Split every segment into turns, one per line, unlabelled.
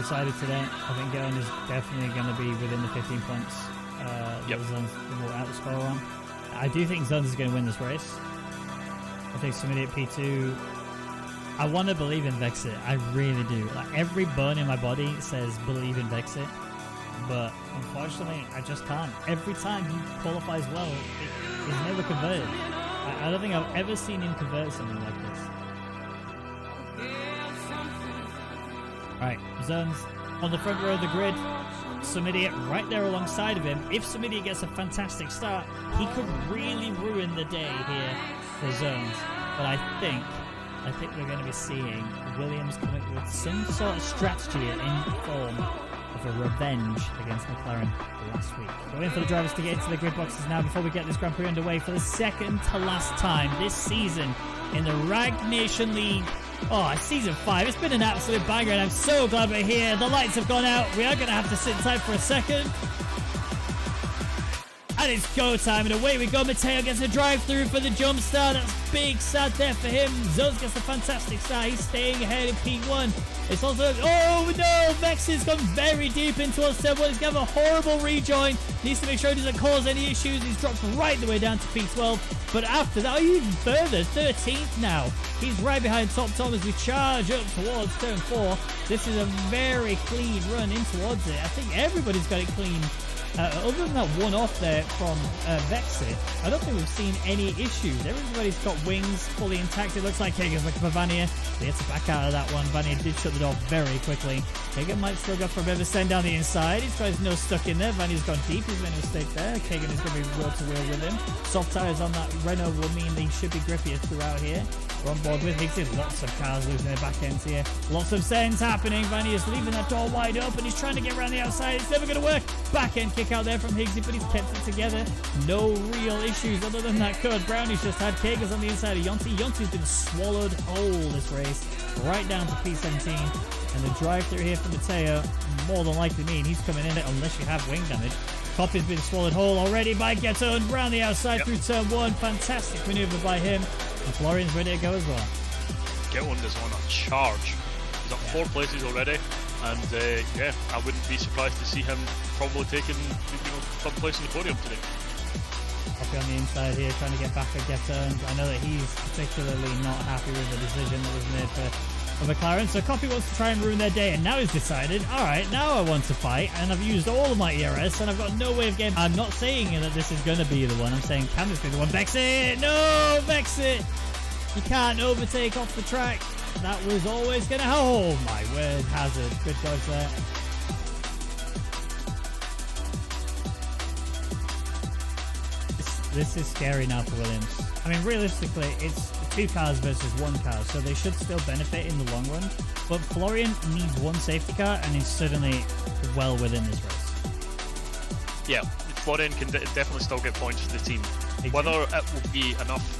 decided today. I think Garen is definitely going to be within the 15 points.
Yep.
Zones will outscore on. I do think Zones is going to win this race. I think somebody at P2. I want to believe in Vexit. I really do. Like, every bone in my body says believe in Vexit, but unfortunately, I just can't. Every time he qualifies well, he's never converted. I don't think I've ever seen him convert something like this. Alright, Zones on the front row of the grid. Some idiot right there alongside of him. If some idiot gets a fantastic start, he could really ruin the day here for Zones. But I think we're going to be seeing Williams come up with some sort of strategy in form of a revenge against McLaren last week. We're waiting for the drivers to get into the grid boxes now before we get this Grand Prix underway for the second to last time this season in the Rwagnation League. Oh, season 5. It's been an absolute banger, and I'm so glad we're here. The lights have gone out. We are going to have to sit tight for a second. And it's go time, and away we go. Matteo gets a drive-through for the jump start. That's big sad there for him. Zones gets a fantastic start. He's staying ahead in P1. It's also... Oh, no! Vex has gone very deep into us. He's going to have a horrible rejoin. Needs to make sure he doesn't cause any issues. He's dropped right the way down to P12. But after that, even further, 13th now. He's right behind Top Tom as we charge up towards turn 4. This is a very clean run in towards it. I think everybody's got it clean. Other than that one-off there from Vexit, I don't think we've seen any issues. Everybody's got wings fully intact. It looks like Kagan's looking for Vanier. He gets back out of that one. Vanier did shut the door very quickly. Kagan might still go for a bit of a send down the inside. He's got his nose stuck in there. Vanier's gone deep. He's made a mistake there. Kagan is going to be wheel-to-wheel with him. Soft tires on that Renault will mean they should be grippier throughout here. We're on board with Higgsy. Lots of cars losing their back ends here. Lots of sends happening. Vanier's leaving that door wide open. He's trying to get around the outside. It's never going to work. Back end kick out there from Higgsy, but he's kept it together. No real issues other than that code. Brownie's just had Kagan's on the inside of Yonti. Yonti's been swallowed whole this race, right down to P17. And the drive through here for Matteo, more than likely mean he's coming in it unless you have wing damage. Copy's been swallowed whole already by Ghetto and round the outside through turn 1. Fantastic maneuver by him. And Florian's ready to go as well.
Ghetto is on a charge. He's up 4 places already. And yeah, I wouldn't be surprised to see him probably taking some place in the podium today.
Copy on the inside here, trying to get back at Ghetto. And I know that he's particularly not happy with the decision that was made for McLaren. So Copy wants to try and ruin their day, and now he's decided, alright, now I want to fight, and I've used all of my ERS, and I've got no way of getting... I'm not saying that this is going to be the one. I'm saying, can this be the one? Vexit! No! Vexit! You can't overtake off the track. That was always going to... Oh, my word. Hazard. Good dodge there. This is scary now for Williams. I mean, realistically, it's 2 cars versus 1 car, so they should still benefit in the long run. But Florian needs 1 safety car, and he's certainly well within this race.
Yeah, Florian can definitely still get points for the team. Exactly. Whether it will be enough.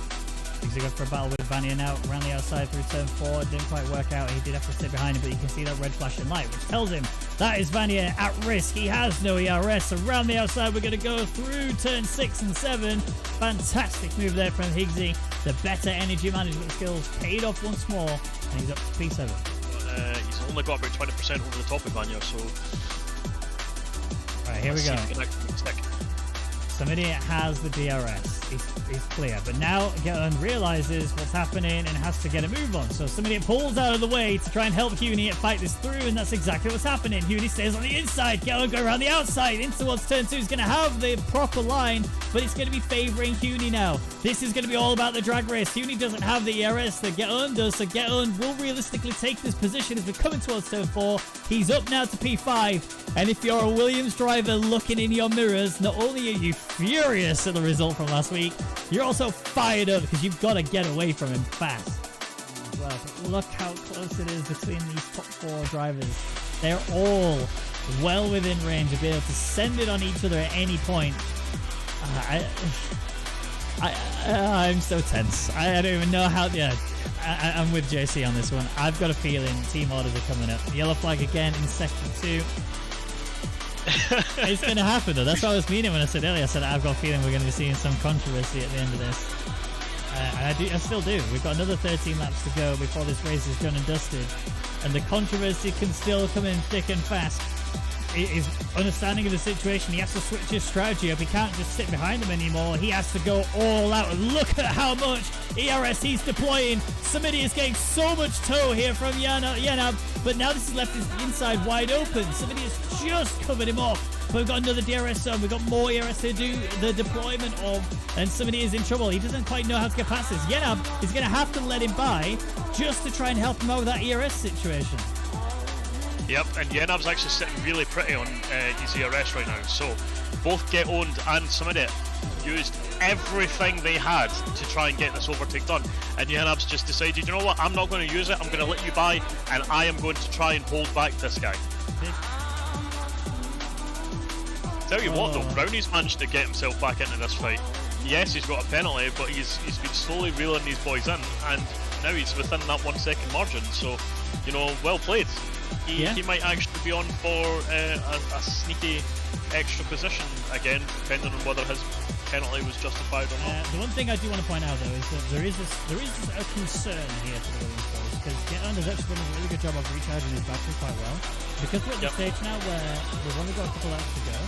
He's going for a battle with Vanier now, around the outside through turn 4. It didn't quite work out. He did have to sit behind him, but you can see that red flashing light, which tells him that is Vanier at risk. He has no ERS. Around the outside, we're going to go through turn 6 and 7. Fantastic move there from Higgsy. The better energy management skills paid off once more, and he's up to P7.
He's only got about 20% over the top of Vanier, so...
Alright, here we go. Some idiot has the DRS. He's clear. But now Ghetto realizes what's happening and has to get a move on. So some idiot pulls out of the way to try and help Huni fight this through, and that's exactly what's happening. Huni stays on the inside. Ghetto go around the outside in towards turn 2. He's going to have the proper line, but it's going to be favoring Huni now. This is going to be all about the drag race. Huni doesn't have the ERS that Ghetto does, so Ghetto will realistically take this position as we're coming towards turn 4. He's up now to P5. And if you're a Williams driver looking in your mirrors, not only are you furious at the result from last week, you're also fired up because you've got to get away from him fast. Well, look how close it is between these top 4 drivers. They're all well within range of being able to send it on each other at any point. I'm so tense. I don't even know how... Yeah, I'm with JC on this one. I've got a feeling team orders are coming up. Yellow flag again in sector 2. It's going to happen though. That's what I was meaning when I said earlier. I said I've got a feeling we're going to be seeing some controversy at the end of this. I still do. We've got another 13 laps to go before this race is done and dusted. And the controversy can still come in thick and fast. His understanding of the situation, he has to switch his strategy up. He can't just sit behind him anymore. He has to go all out. And look at how much ERS he's deploying. Samidi is getting so much tow here from Yanab, but now this has left his inside wide open. Samidi has just covered him off. But we've got another DRS zone. We've got more ERS to do the deployment of, and Samidi is in trouble. He doesn't quite know how to get past this. Yanab is going to have to let him by just to try and help him out with that ERS situation.
Yep, and Yenab's actually sitting really pretty on his ERS right now. So both Get Owned and Samidi used everything they had to try and get this overtake done. And Yenab's just decided, you know what, I'm not going to use it. I'm going to let you by, and I am going to try and hold back this guy. Tell you what though, Brownie's managed to get himself back into this fight. Yes, he's got a penalty, but he's been slowly reeling these boys in, and now he's within that 1 second margin. So, you know, well played. He might actually be on for a sneaky extra position again, depending on whether his penalty was justified or not.
The one thing I do want to point out though is that there is a concern here for the Williams boys, because Getland has actually done a really good job of recharging his battery quite well. Because we're at the stage now where we've only got a couple laps to go,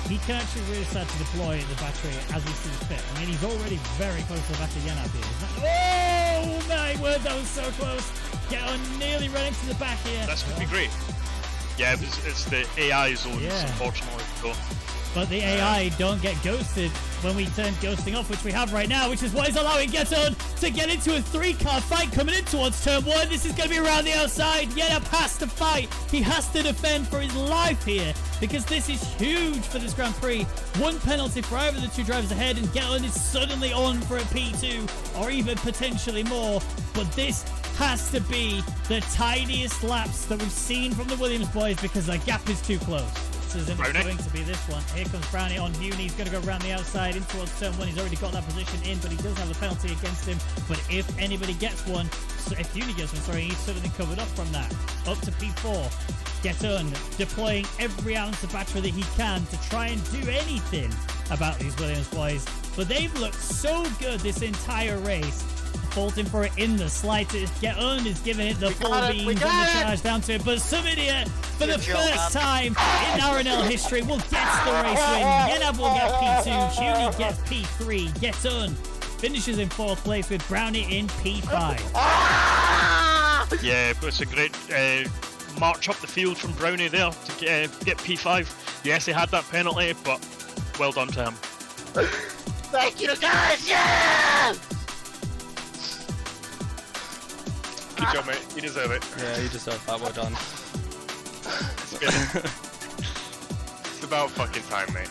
he can actually really start to deploy the battery as he sees fit. I mean, he's already very close to the back of Yanab here. Oh my word, that was so close. Get on, nearly running to the back here.
This could be great. Yeah, it's the AI zones, unfortunately. So.
But the AI don't get ghosted when we turn ghosting off, which we have right now, which is what is allowing Geton to get into a 3-car fight coming in towards turn 1. This is going to be around the outside. Yenab has to fight. He has to defend for his life here, because this is huge for this Grand Prix. 1 penalty for either of the 2 drivers ahead, and Geton is suddenly on for a P2, or even potentially more. But this has to be the tiniest laps that we've seen from the Williams boys, because the gap is too close. This is going to be this one. Here comes Brownie on Huni. He's going to go around the outside in towards turn 1. He's already got that position in, but he does have a penalty against him. But if anybody gets one, if Huni gets one, sorry, he's suddenly covered up from that. Up to P4. Geton deploying every ounce of battery that he can to try and do anything about these Williams boys. But they've looked so good this entire race. Faulting for it in the slightest. Geton is giving it the full beams and the charge down to it. But Samidia, for the first time in RNL history, will get the race win. Yenab will get P2. Huni gets P3. Geton finishes in 4th place with Brownie in P5.
Yeah, it's a great march up the field from Brownie there to get P5. Yes, he had that penalty, but well done to him.
Thank you guys, yeah!
Good job, mate. You deserve it.
Yeah, you deserve that. Well done.
It's about fucking time, mate.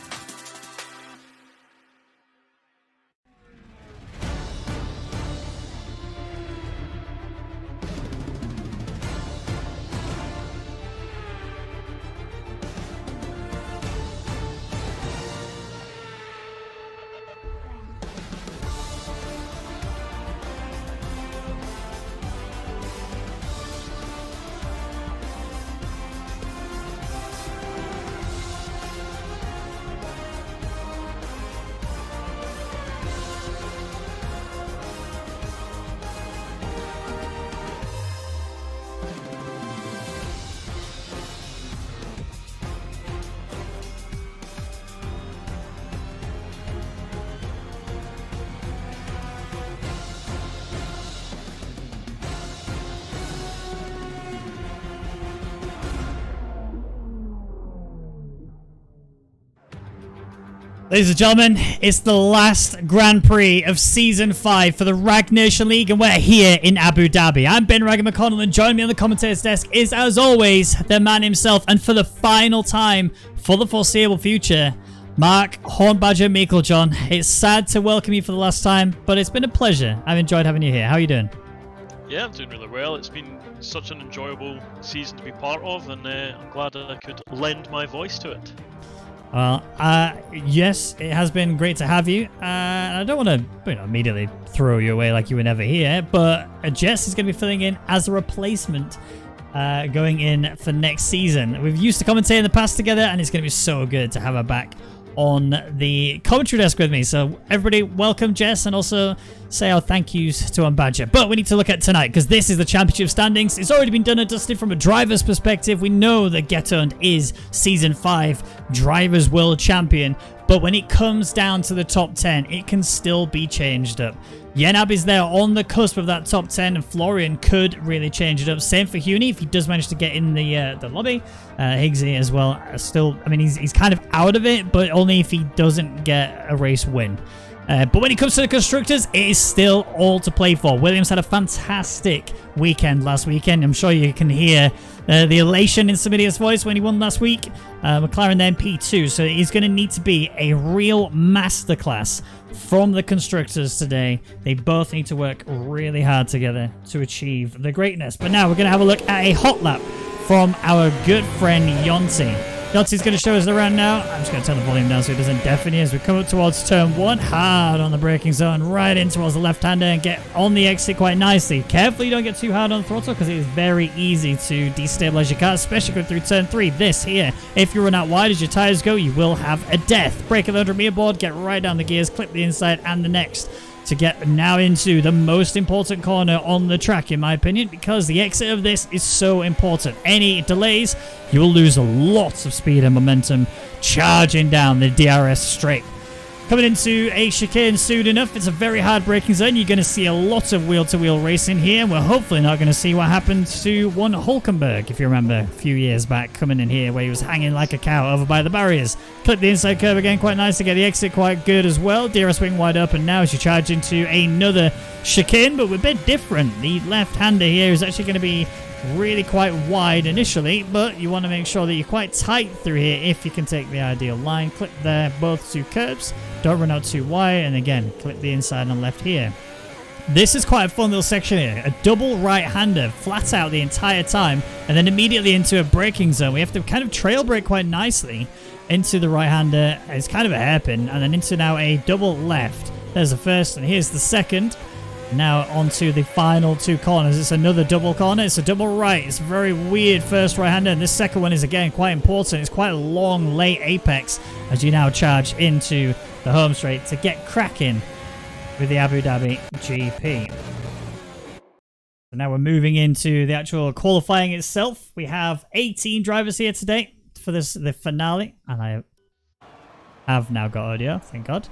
Ladies and gentlemen, it's the last Grand Prix of Season 5 for the Rwagnation League, and we're here in Abu Dhabi. I'm Ben Raggy McConnell, and joining me on the commentator's desk is, as always, the man himself, and for the final time, for the foreseeable future, Mark Hornbadger Meiklejohn. It's sad to welcome you for the last time, but it's been a pleasure. I've enjoyed having you here. How are you doing?
Yeah, I'm doing really well. It's been such an enjoyable season to be part of, and I'm glad that I could lend my voice to it.
Well, yes, it has been great to have you. I don't want to immediately throw you away like you were never here, but Jess is going to be filling in as a replacement going in for next season. We've used to commentate in the past together, and it's going to be so good to have her back on the commentary desk with me. So everybody, welcome Jess, and also say our thank yous to Badger. But we need to look at tonight, because this is the championship standings. It's already been done and dusted from a driver's perspective. We know that Get Owned is Season 5 Drivers World Champion, but when it comes down to the top 10, it can still be changed up. Yenab is there on the cusp of that top 10, and Florian could really change it up. Same for Huni if he does manage to get in the lobby. Higgsy as well. Still, I mean, he's kind of out of it, but only if he doesn't get a race win. But when it comes to the constructors, it is still all to play for. Williams had a fantastic weekend last weekend. I'm sure you can hear the elation in Samidia's voice when he won last week. McLaren then P2, so it's going to need to be a real masterclass from the constructors today. They both need to work really hard together to achieve the greatness. But now we're going to have a look at a hot lap from our good friend Yonti. Yonti's going to show us around now. I'm just going to turn the volume down so it doesn't deafen you as we come up towards turn 1. Hard on the braking zone, right in towards the left-hander and get on the exit quite nicely. Carefully, you don't get too hard on the throttle because it is very easy to destabilize your car, especially going through turn 3. This here, if you run out wide as your tires go, you will have a death. Brake it under rear board, get right down the gears, clip the inside and the next, to get now into the most important corner on the track, in my opinion, because the exit of this is so important. Any delays, you will lose lots of speed and momentum charging down the DRS straight. Coming into a chicane soon enough, it's a very hard braking zone. You're going to see a lot of wheel-to-wheel racing here, and we're hopefully not going to see what happened to one Hulkenberg, if you remember, a few years back, coming in here where he was hanging like a cow over by the barriers. Clip the inside curve again, quite nice to get the exit quite good as well. DRS wing wide up, and now as you charge into another chicane, but we're a bit different. The left-hander here is actually going to be really quite wide initially, but you want to make sure that you're quite tight through here if you can take the ideal line. Clip there, both two curbs, don't run out too wide, and again clip the inside and left here. This is quite a fun little section here, a double right-hander flat out the entire time, and then immediately into a braking zone. We have to kind of trail brake quite nicely into the right-hander. It's kind of a hairpin, and then into now a double left. There's the first, and here's the second. Now onto the final two corners. It's another double corner. It's a double right. It's a very weird first right-hander. And this second one is, again, quite important. It's quite a long, late apex as you now charge into the home straight to get cracking with the Abu Dhabi GP. So now we're moving into the actual qualifying itself. We have 18 drivers here today for the finale. And I have now got audio, thank God.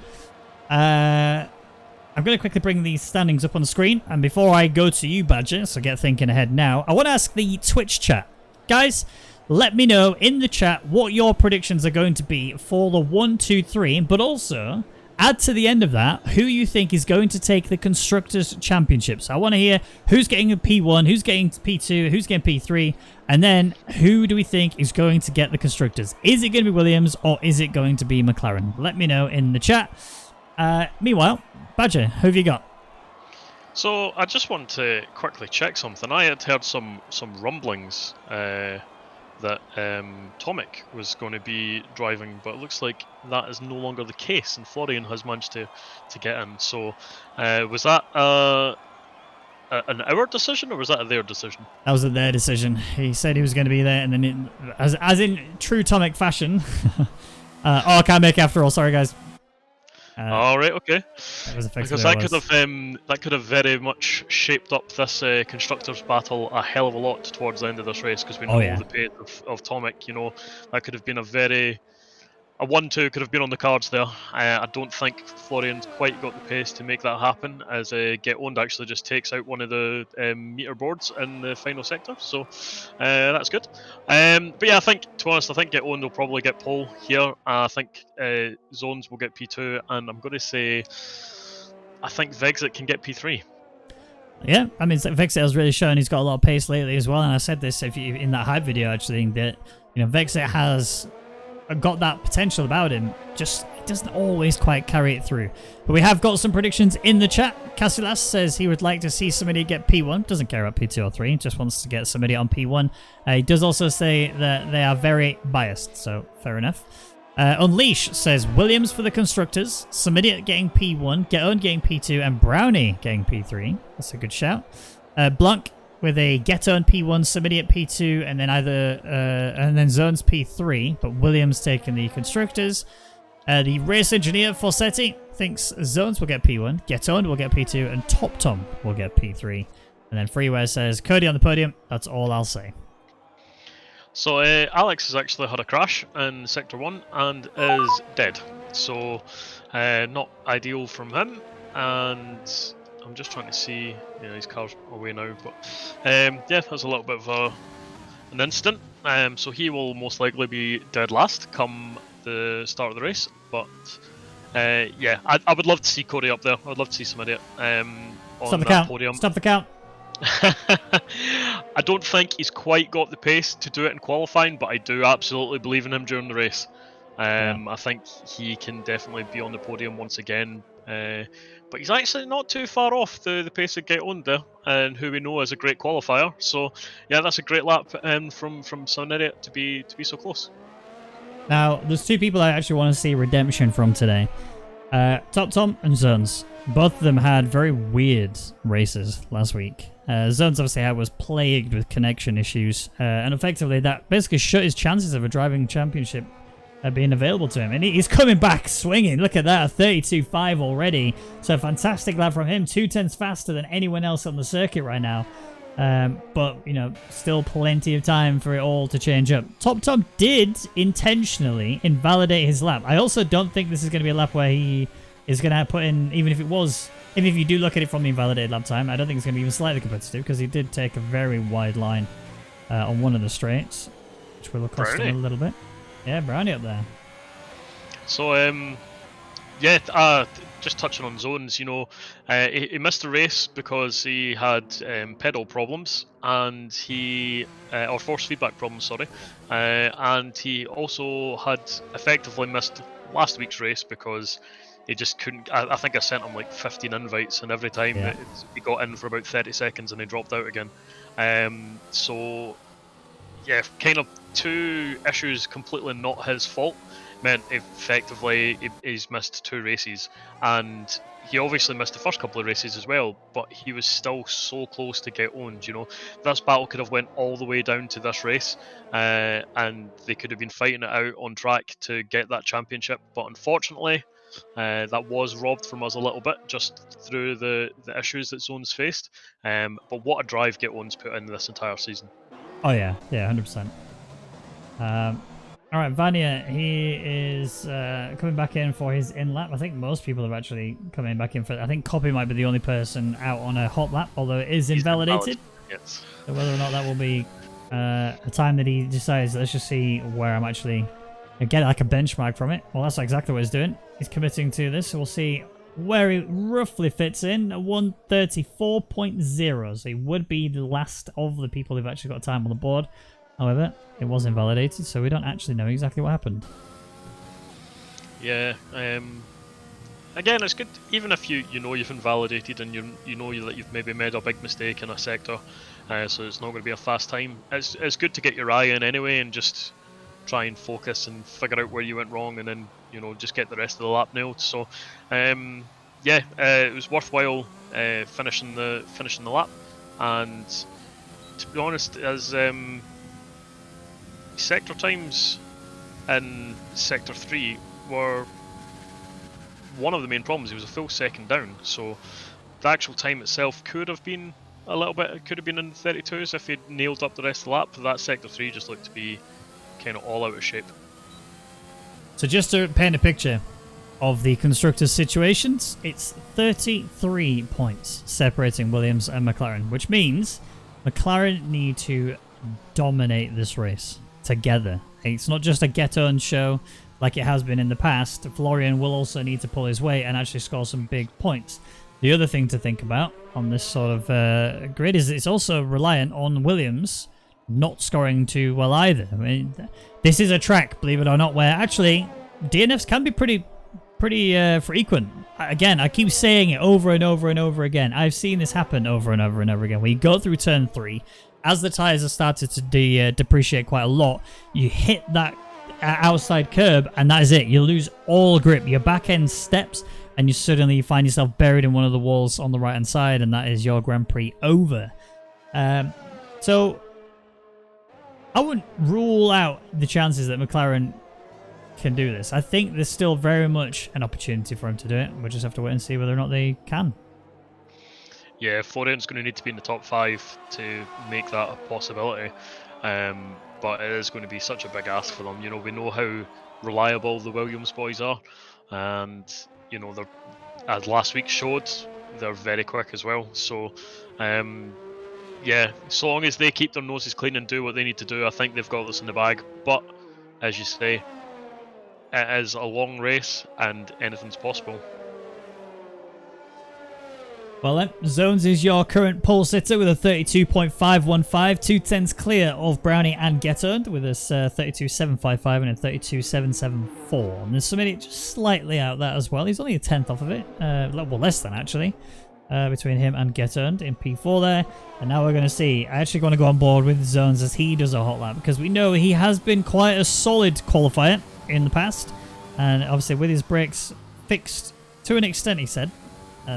I'm going to quickly bring these standings up on the screen. And before I go to you, Badger, so get thinking ahead now, I want to ask the Twitch chat. Guys, let me know in the chat what your predictions are going to be for the 1, 2, 3, but also add to the end of that who you think is going to take the Constructors' Championships. I want to hear who's getting a P1, who's getting P2, who's getting P3, and then who do we think is going to get the Constructors? Is it going to be Williams or is it going to be McLaren? Let me know in the chat. Meanwhile, Badger, who have you got?
So I just want to quickly check something. I had heard some rumblings that Tomic was going to be driving, but it looks like that is no longer the case, and Florian has managed to get in. So was that an our decision, or was that a their decision? That
was a their decision. He said he was going to be there, and then as in true Tomic fashion. I can't make it after all. Sorry, guys.
All right, okay.
Because
that could have very much shaped up this constructors battle a hell of a lot towards the end of this race, because we know the pace of Tomic. You know, that could have been a 1-2 could have been on the cards there. I don't think Florian's quite got the pace to make that happen, as Get Owned actually just takes out one of the meter boards in the final sector, so that's good. But yeah, to be honest, I think Get Owned will probably get pole here. I think Zones will get P2, and I'm going to say I think Vexit can get P3.
Yeah, I mean, Vexit has really shown he's got a lot of pace lately as well, and I said this in that hype video actually, that Vexit has got that potential about him, just he doesn't always quite carry it through. But we have got some predictions in the chat. Cassilas says he would like to see somebody get P1, doesn't care about P2 or 3, just wants to get somebody on P1. He does also say that they are very biased, so fair enough. Unleash says Williams for the constructors, Samidiot getting P1, Get Owned getting P2, and Brownie getting P3. That's a good shout. Blanc with a Get Owned P1, Samidiot P2, and then Zones P3, but Williams taking the constructors. The race engineer, Fossetti, thinks Zones will get P1, Get On will get P2, and Top Tom will get P3. And then Freeware says, Cody on the podium, that's all I'll say.
So Alex has actually had a crash in Sector 1 and is dead. So not ideal from him. And I'm just trying to see, his car's away now. But yeah, that's a little bit of an incident. So he will most likely be dead last come the start of the race. But yeah, I would love to see Cody up there. I'd love to see somebody on that podium.
Stop the count.
I don't think he's quite got the pace to do it in qualifying, but I do absolutely believe in him during the race. I think he can definitely be on the podium once again. But he's actually not too far off the pace of Get On there, and who we know is a great qualifier. So yeah, that's a great lap from Soneria to be so close.
Now, there's two people I actually want to see redemption from today. Top Tom and Zones. Both of them had very weird races last week. Zones obviously was plagued with connection issues, and effectively that basically shut his chances of a driving championship being available to him. And he's coming back swinging. Look at that, a 32.5 already. So a fantastic lap from him, 2/10 faster than anyone else on the circuit right now. But, still plenty of time for it all to change up. Top Tom did intentionally invalidate his lap. I also don't think this is going to be a lap where he is going to put in, even if you do look at it from the invalidated lap time, I don't think it's going to be even slightly competitive, because he did take a very wide line on one of the straights, which will cost him a little bit. Yeah, Brownie up there.
So, yeah, just touching on Zones, he missed the race because he had pedal problems and or force feedback problems, sorry. And he also had effectively missed last week's race because he just couldn't. I think I sent him like 15 invites, and every time he got in for about 30 seconds and he dropped out again. So, yeah, kind of two issues completely not his fault. Meant effectively he's missed 2 races, and he obviously missed the first couple of races as well, but he was still so close to get owned. This battle could have went all the way down to this race, and they could have been fighting it out on track to get that championship, but unfortunately that was robbed from us a little bit just through the issues that Zones faced. But what a drive Get Own's put in this entire season.
Oh yeah, 100%. All right, Vanya, he is coming back in for his in-lap. I think most people are actually coming back in for... I think Copy might be the only person out on a hot lap, although it is invalidated.
Yes.
So whether or not that will be a time that he decides, let's just see where I'm actually... get like a benchmark from it. Well, that's exactly what he's doing. He's committing to this, so we'll see where he roughly fits in. 134.0, so he would be the last of the people who've actually got time on the board. However, it was invalidated, so we don't actually know exactly what happened.
Yeah, again, it's good, even if you know you've invalidated and you know that you've maybe made a big mistake in a sector, so it's not going to be a fast time. It's good to get your eye in anyway and just try and focus and figure out where you went wrong, and then just get the rest of the lap nailed. So yeah, it was worthwhile finishing the lap, and to be honest, as sector times in Sector 3 were one of the main problems. He was a full second down, so the actual time itself could have been a little bit, it could have been in the 32s if he'd nailed up the rest of the lap. But that Sector 3 just looked to be kind of all out of shape.
So just to paint a picture of the constructors' situations, it's 33 points separating Williams and McLaren, which means McLaren need to dominate this race together. It's not just a get-on show like it has been in the past. Florian will also need to pull his weight and actually score some big points. The other thing to think about on this sort of grid is it's also reliant on Williams not scoring too well either. I mean, this is a track, believe it or not, where actually DNFs can be pretty frequent. Again, I keep saying it over and over and over again. I've seen this happen over and over and over again. When you go through turn 3, as the tyres have started to depreciate quite a lot, you hit that outside curb and that is it. You lose all grip. Your back end steps and you suddenly find yourself buried in one of the walls on the right hand side, and that is your Grand Prix over. So I wouldn't rule out the chances that McLaren can do this. I think there's still very much an opportunity for him to do it. We'll just have to wait and see whether or not they can.
Yeah, Florian's going to need to be in the top 5 to make that a possibility. But it is going to be such a big ask for them. You know, we know how reliable the Williams boys are, and you know, they're, as last week showed, they're very quick as well. So, yeah, so long as they keep their noses clean and do what they need to do, I think they've got this in the bag. But as you say, it is a long race, and anything's possible.
Well then, Zones is your current pole sitter with a 32.515, 2 tenths clear of Brownie and Get Earned with a 32.755 and a 32.774. And there's somebody just slightly out that as well. He's only a tenth off of it, well less than actually, between him and Get Earned in P4 there. And now we're going to see, I actually want to go on board with Zones as he does a hot lap, because we know he has been quite a solid qualifier in the past. And obviously with his brakes fixed to an extent, he said,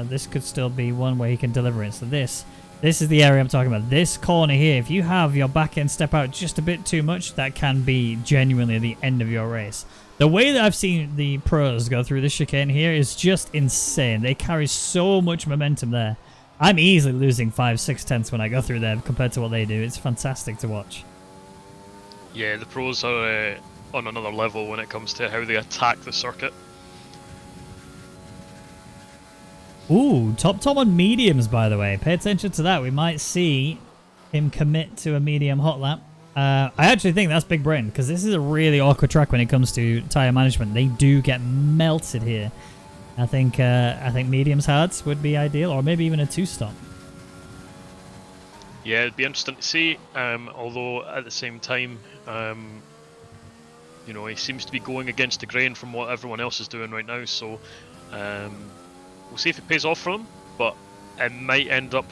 this could still be one where he can deliver it. So this is the area I'm talking about. This corner here, if you have your back end step out just a bit too much, that can be genuinely the end of your race. The way that I've seen the pros go through this chicane here is just insane. They carry so much momentum there. I'm easily losing 5-6 tenths when I go through there compared to what they do. It's fantastic to watch.
Yeah, the pros are on another level when it comes to how they attack the circuit.
Ooh, top Tom on mediums, by the way. Pay attention to that. We might see him commit to a medium hot lap. I actually think that's big brain, because this is a really awkward track when it comes to tyre management. They do get melted here. I think mediums hards would be ideal, or maybe even a 2-stop.
Yeah, it'd be interesting to see. Although at the same time, you know, he seems to be going against the grain from what everyone else is doing right now. So. We'll see if it pays off for him, but it might end up,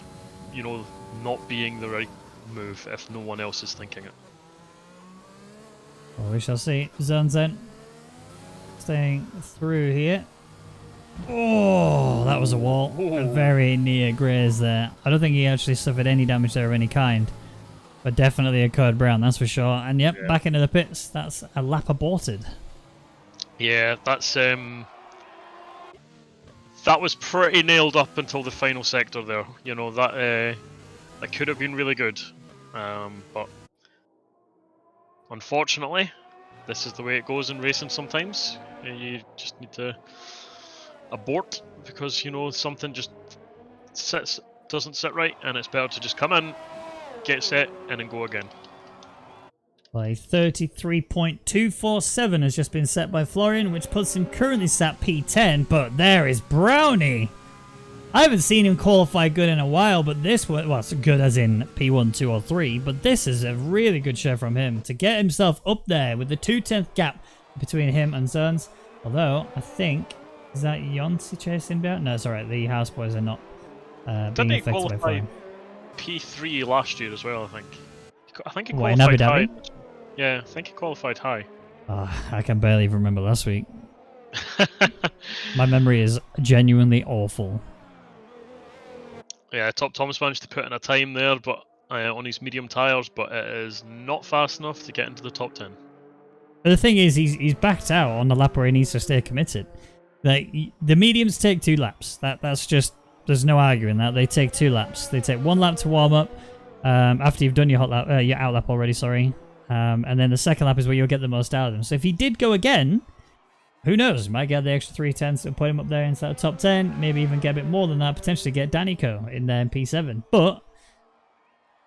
you know, not being the right move if no one else is thinking it.
Well, we shall see. Zonzen staying through here. Oh, that was a wall. A very near graze there. I don't think he actually suffered any damage there of any kind, but definitely a Code Brown, that's for sure. And yep, yeah. Back into the pits. That's a lap aborted.
Yeah, that's that was pretty nailed up until the final sector there. You know, that could have been really good. But unfortunately, this is the way it goes in racing sometimes. You just need to abort because, you know, something just doesn't sit right, and it's better to just come in, get set, and then go again.
Well, a 33.247 has just been set by Florian, which puts him currently sat P10, but there is Brownie. I haven't seen him qualify good in a while, but this was, well, it's good as in P1, 2 or 3, but this is a really good share from him to get himself up there with the 2/10 gap between him and Zones. Although, I think, is that Yonsi chasing down? No, it's alright, the houseboys are not being affected by Florian.
P3 last year as well, I think. I think he
What,
qualified
in Abu
high.
Dhabi?
Yeah, I think he qualified high.
I can barely even remember last week. My memory is genuinely awful.
Yeah, Top Tom's managed to put in a time there, but on his medium tyres, but it is not fast enough to get into the top 10.
But the thing is, he's backed out on the lap where he needs to stay committed. Like, the mediums take 2 laps. That's just, there's no arguing that. They take 2 laps. They take 1 lap to warm up after you've done your hot lap, your out lap already. Sorry. And then the second lap is where you'll get the most out of them. So if he did go again, who knows? Might get the extra 3 tenths and put him up there inside the top 10. Maybe even get a bit more than that. Potentially get Danico in there in P7. But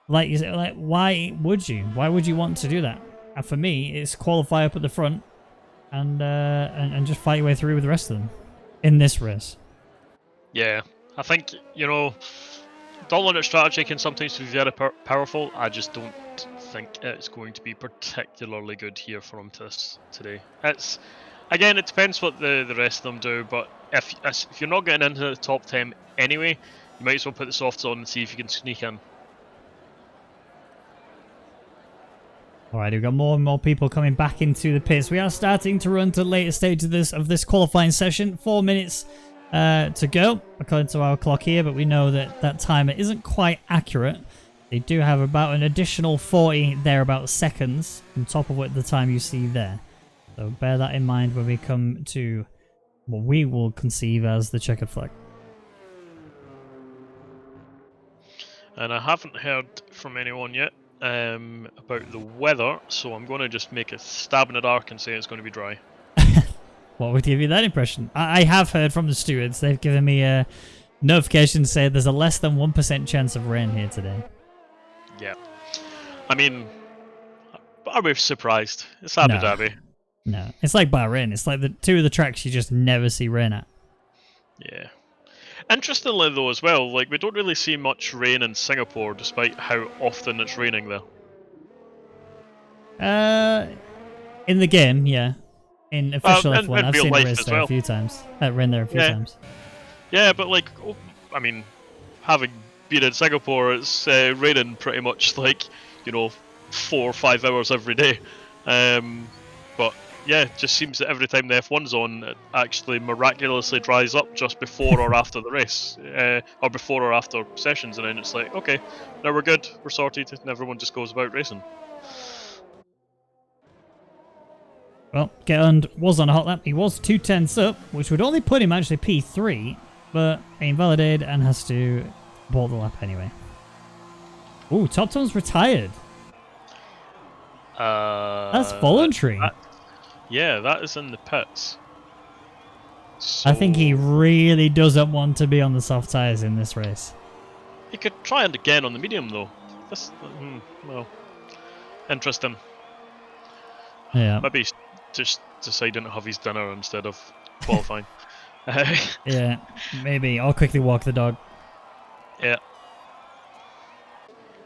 like you said, like, why would you? Why would you want to do that? And for me, it's qualify up at the front and just fight your way through with the rest of them in this race.
Yeah, I think, you know, dominant strategy can sometimes be very powerful. I just don't think it's going to be particularly good here for him today. It's, again, it depends what the rest of them do, but if you're not getting into the top 10 anyway, you might as well put the softs on and see if you can sneak in.
Alright, we've got more and more people coming back into the pits. We are starting to run to the later stage of this qualifying session. 4 minutes to go, according to our clock here, but we know that timer isn't quite accurate. They do have about an additional 40 thereabout seconds on top of what the time you see there. So bear that in mind when we come to what we will conceive as the checkered flag.
And I haven't heard from anyone yet about the weather, so I'm going to just make a stab in the dark and say it's going to be dry.
What would give you that impression? I have heard from the stewards. They've given me a notification to say there's a less than 1% chance of rain here today.
Yeah. I mean, are we surprised? It's Abu Dhabi.
No. It's like Bahrain. It's like the two of the tracks you just never see rain at.
Yeah. Interestingly, though, as well, like, we don't really see much rain in Singapore, despite how often it's raining there.
In the game, yeah. In official F1, I've seen it race there
well.
a few times. Rain there a few times.
Yeah, but like, I mean, having been in Singapore, it's raining pretty much like, 4 or 5 hours every day. But yeah, it just seems that every time the F1's on, it actually miraculously dries up just before or after the race, or before or after sessions, and then it's like, okay, now we're good, we're sorted, and everyone just goes about racing.
Well, Getund was on a hot lap. He was 2/10 up, which would only put him actually P3, but invalidated and has to bolt the lap anyway. Ooh, Top Tom's retired. That's voluntary.
That is in the pits. So
I think he really doesn't want to be on the soft tyres in this race.
He could try it again on the medium, though. Well, interesting.
Yeah.
Maybe he's just deciding to have his dinner instead of qualifying.
Yeah, maybe. I'll quickly walk the dog.
Yeah.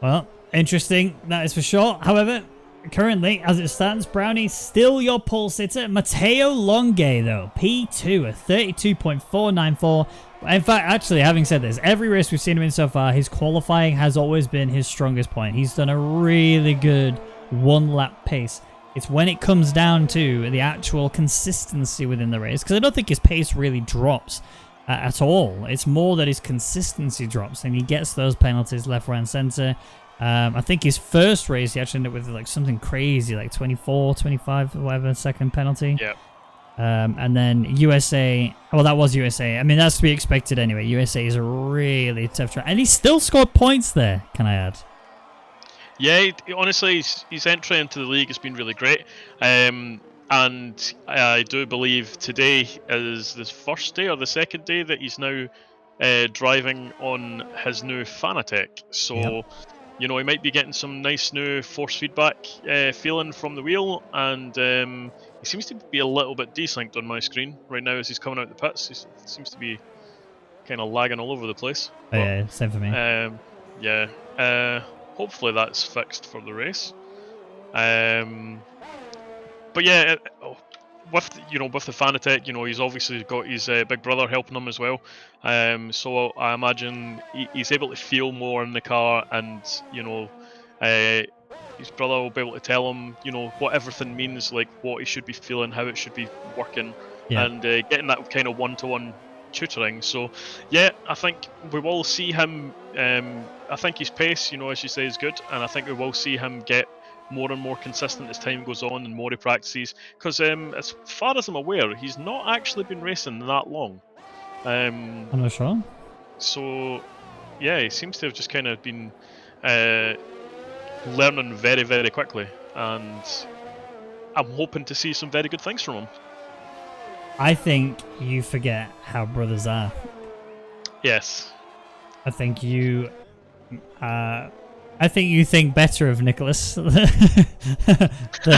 Well, interesting. That is for sure. However, currently, as it stands, Brownie still your pole sitter. Matteo Longay, though, P2 at 32.494. In fact, actually, having said this, every race we've seen him in so far, his qualifying has always been his strongest point. He's done a really good one-lap pace. It's when it comes down to the actual consistency within the race, because I don't think his pace really drops at all. It's more that his consistency drops, and he gets those penalties left, right, and centre. I think his first race, he actually ended up with like something crazy, like 24, 25, whatever, second penalty.
Yeah.
And then USA, well, that was USA. I mean, that's to be expected anyway. USA is a really tough track. And he still scored points there, can I add?
Yeah, honestly, his entry into the league has been really great. And I do believe today is the first day or the second day that he's now driving on his new Fanatec. So,
yep.
He might be getting some nice new force feedback feeling from the wheel. And he seems to be a little bit desynced on my screen right now as he's coming out the pits. He seems to be kind of lagging all over the place.
But, yeah, same for me.
Hopefully that's fixed for the race. But yeah, with the Fanatec, he's obviously got his big brother helping him as well. So I imagine he's able to feel more in the car, and his brother will be able to tell him, what everything means, like what he should be feeling, how it should be working, and getting that kind of one-to-one tutoring. So yeah, I think we will see him. I think his pace, as you say, is good, and I think we will see him get more and more consistent as time goes on and more he practices. Because as far as I'm aware, he's not actually been racing that long.
I'm not sure.
So yeah, he seems to have just kind of been learning very, very quickly, and I'm hoping to see some very good things from him.
I think you forget how brothers are.
Yes.
I think you think better of Nicholas than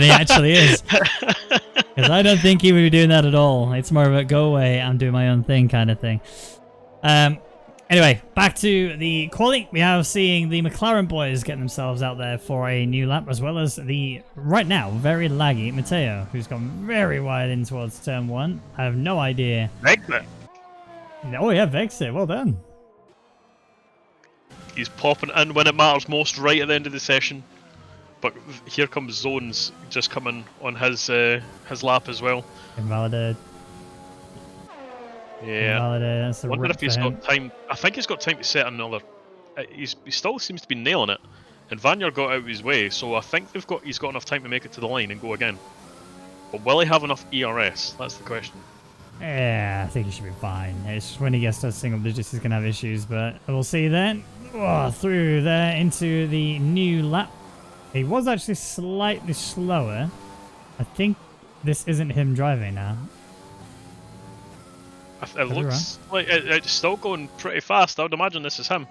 he actually is. Because I don't think he would be doing that at all. It's more of a go away, I'm doing my own thing kind of thing. Anyway, back to the quali. We are seeing the McLaren boys getting themselves out there for a new lap, as well as the, right now, very laggy Matteo, who's gone very wide in towards turn 1. I have no idea.
Vexit.
Oh yeah, Vexit, well done.
He's popping in when it matters most right at the end of the session. But here comes Zones just coming on his lap as well.
Invalidated.
Yeah.
Invalidated. That's a
wonder
rip
if he's
for him.
got time. I think he's got time to set another. He still seems to be nailing it. And Vanyar got out of his way, so I think he's got enough time to make it to the line and go again. But will he have enough ERS? That's the question.
Yeah, I think he should be fine. It's when he gets to single digits, he's going to have issues, but we'll see then. Oh, through there into the new lap. He was actually slightly slower. I think this isn't him driving now.
It looks like it's still going pretty fast. I would imagine this is him.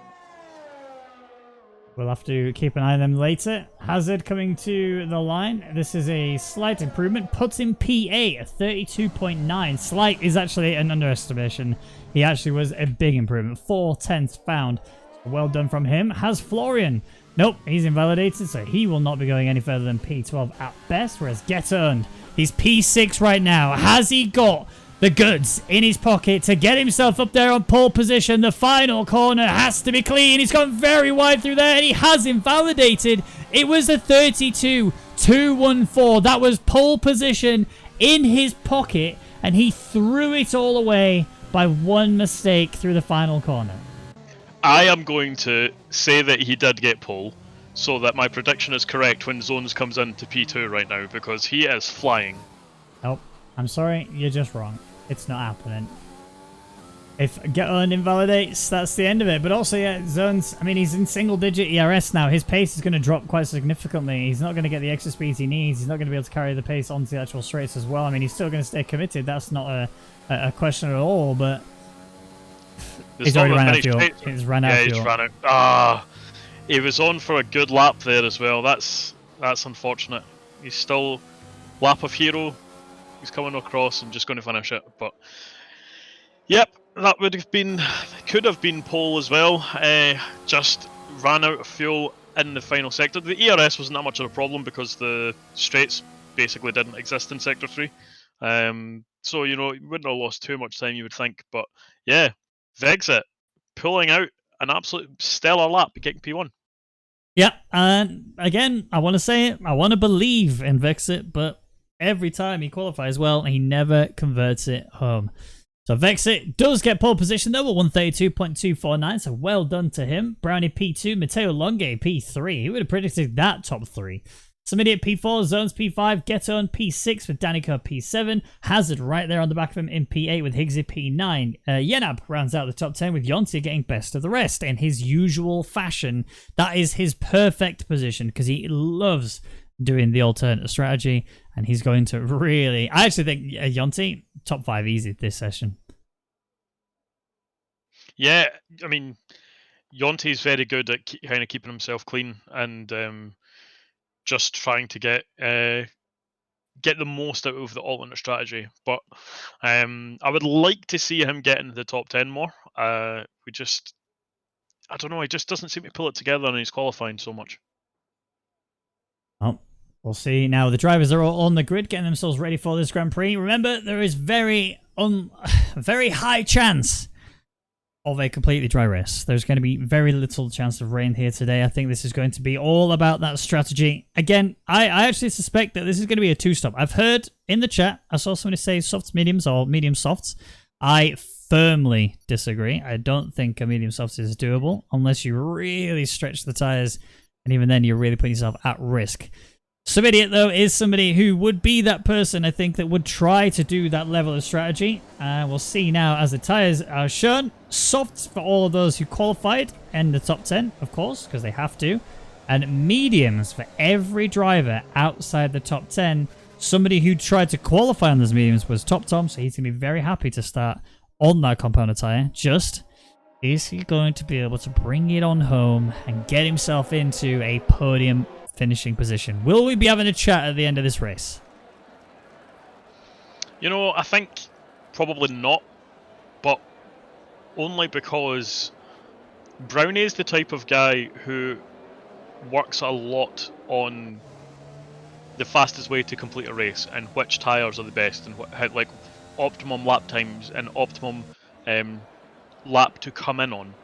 We'll have to keep an eye on them later. Hazard coming to the line. This is a slight improvement. Puts in P8 at 32.9. Slight is actually an underestimation. He actually was a big improvement. 4/10 found. Well done from him. Has Florian. Nope, he's invalidated, so he will not be going any further than P12 at best. Whereas Get Earned, he's P6 right now. Has he got the goods in his pocket to get himself up there on pole position? The final corner has to be clean. He's gone very wide through there, and he has invalidated. It was a 32.214. That was pole position in his pocket, and he threw it all away by one mistake through the final corner.
I am going to say that he did get pole, so that my prediction is correct when Zones comes into P2 right now, because he is flying.
Nope. I'm sorry, you're just wrong. It's not happening. If Get On invalidates, that's the end of it. But also, yeah, Zones, I mean, he's in single-digit ERS now. His pace is going to drop quite significantly. He's not going to get the extra speed he needs. He's not going to be able to carry the pace onto the actual straights as well. I mean, he's still going to stay committed. That's not a question at all, but he's already ran out of fuel. He's ran out of fuel.
He's ran out. He was on for a good lap there as well. That's unfortunate. He's still lap of hero. He's coming across and just going to finish it. But yep, that could have been pole as well. Just ran out of fuel in the final sector. The ERS wasn't that much of a problem because the straights basically didn't exist in sector 3. So you wouldn't have lost too much time, you would think. But yeah, Vexit pulling out an absolute stellar lap, getting P1.
Yeah, and again, I want to say it. I want to believe in Vexit, but every time he qualifies well, he never converts it home. So Vexit does get pole position though at 132.249, so well done to him. Brownie P2, Matteo Longe P3. Who would have predicted that top 3? Simidic P4, Zones P5, Get On P6 with Danica P7, Hazard right there on the back of him in P8 with Higgsy P9. Yenab rounds out the top 10 with Yonti getting best of the rest in his usual fashion. That is his perfect position because he loves doing the alternate strategy, and he's going to really... I actually think Yonti, top 5 easy this session.
Yeah, I mean, Yonti's very good at kind of keeping himself clean and just trying to get the most out of the alternate strategy. But I would like to see him get into the top 10 more. I don't know, he just doesn't seem to pull it together and he's qualifying so much.
Oh, we'll see. Now the drivers are all on the grid getting themselves ready for this Grand Prix. Remember, there is very high chance of a completely dry race. There's going to be very little chance of rain here today. I think this is going to be all about that strategy. Again, I actually suspect that this is going to be a 2-stop. I've heard in the chat, I saw somebody say softs mediums or medium softs. I firmly disagree. I don't think a medium soft is doable unless you really stretch the tires, and even then you're really putting yourself at risk. Subidiot, though, is somebody who would be that person, I think, that would try to do that level of strategy. We'll see now as the tyres are shown. Softs for all of those who qualified in the top 10, of course, because they have to. And mediums for every driver outside the top 10. Somebody who tried to qualify on those mediums was Top Tom, so he's going to be very happy to start on that component tyre. Just, is he going to be able to bring it on home and get himself into a podium finishing position? Will we be having a chat at the end of this race?
I think probably not, but only because Brownie is the type of guy who works a lot on the fastest way to complete a race and which tyres are the best and like optimum lap times and optimum lap to come in on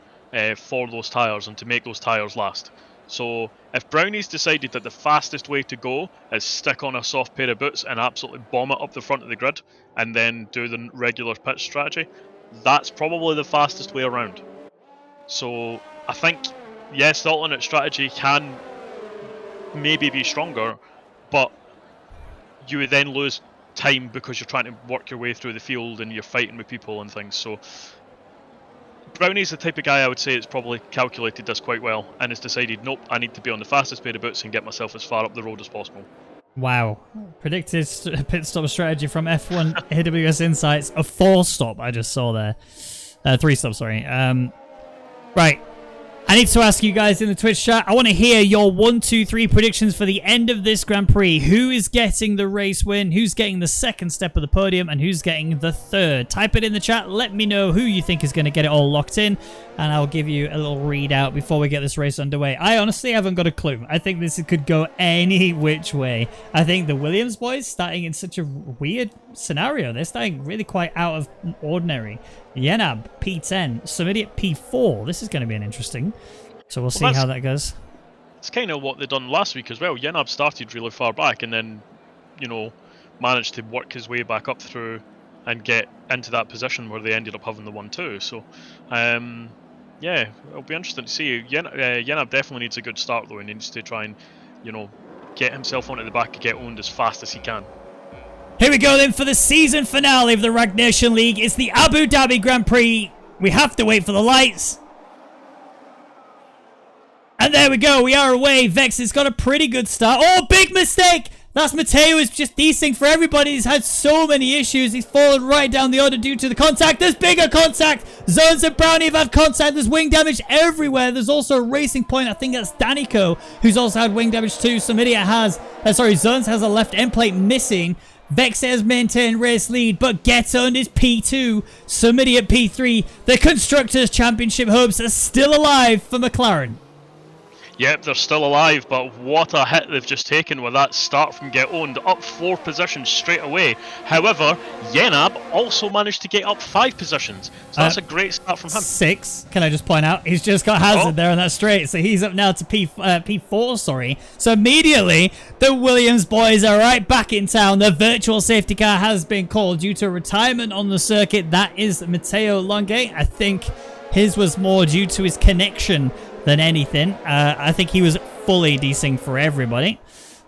for those tyres and to make those tyres last. So if Brownie's decided that the fastest way to go is stick on a soft pair of boots and absolutely bomb it up the front of the grid and then do the regular pit strategy, that's probably the fastest way around. So I think, yes, the alternate strategy can maybe be stronger, but you would then lose time because you're trying to work your way through the field and you're fighting with people and things. So Brownie's the type of guy I would say it's probably calculated this quite well and has decided, nope, I need to be on the fastest pair of boots and get myself as far up the road as possible.
Wow. Predicted pit stop strategy from F1 AWS Insights. A 4-stop I just saw there. 3-stop, sorry. Right. I need to ask you guys in the Twitch chat, I want to hear your 1, 2, 3 predictions for the end of this Grand Prix. Who is getting the race win? Who's getting the second step of the podium? And who's getting the third? Type it in the chat. Let me know who you think is going to get it all locked in. And I'll give you a little readout before we get this race underway. I honestly haven't got a clue. I think this could go any which way. I think the Williams boys starting in such a weird scenario. They're starting really quite out of ordinary. Yenab, P10. Samidiot, P4. This is going to be an interesting. So we'll see how that goes.
It's kind of what they done last week as well. Yenab started really far back and then, you know, managed to work his way back up through and get into that position where they ended up having the 1-2. So, yeah, it'll be interesting to see. Yenab definitely needs a good start though, and he needs to try and, you know, get himself onto the back and get owned as fast as he can.
Here we go then for the season finale of the Rwagnation League. It's the Abu Dhabi Grand Prix. We have to wait for the lights. And there we go. We are away. Vex has got a pretty good start. Oh, big mistake. That's Mateo is just desync for everybody. He's had so many issues. He's fallen right down the order due to the contact. There's bigger contact. Zones and Brownie have had contact. There's wing damage everywhere. There's also a racing point. I think that's Danico, who's also had wing damage too. Samidia has, Zones has a left end plate missing. Vex has maintained race lead, but Geton is P2. Samidia P3. The Constructors' Championship hopes are still alive for McLaren.
Yep, they're still alive, but what a hit they've just taken with that start from Get Owned, up 4 positions straight away. However, Yenab also managed to get up 5 positions, so that's a great start from him.
6, can I just point out? He's just got Hazard there on that straight, so he's up now to P4, sorry. So immediately, the Williams boys are right back in town. The virtual safety car has been called due to retirement on the circuit. That is Matteo Longate. I think his was more due to his connection than anything. I think he was fully desync for everybody.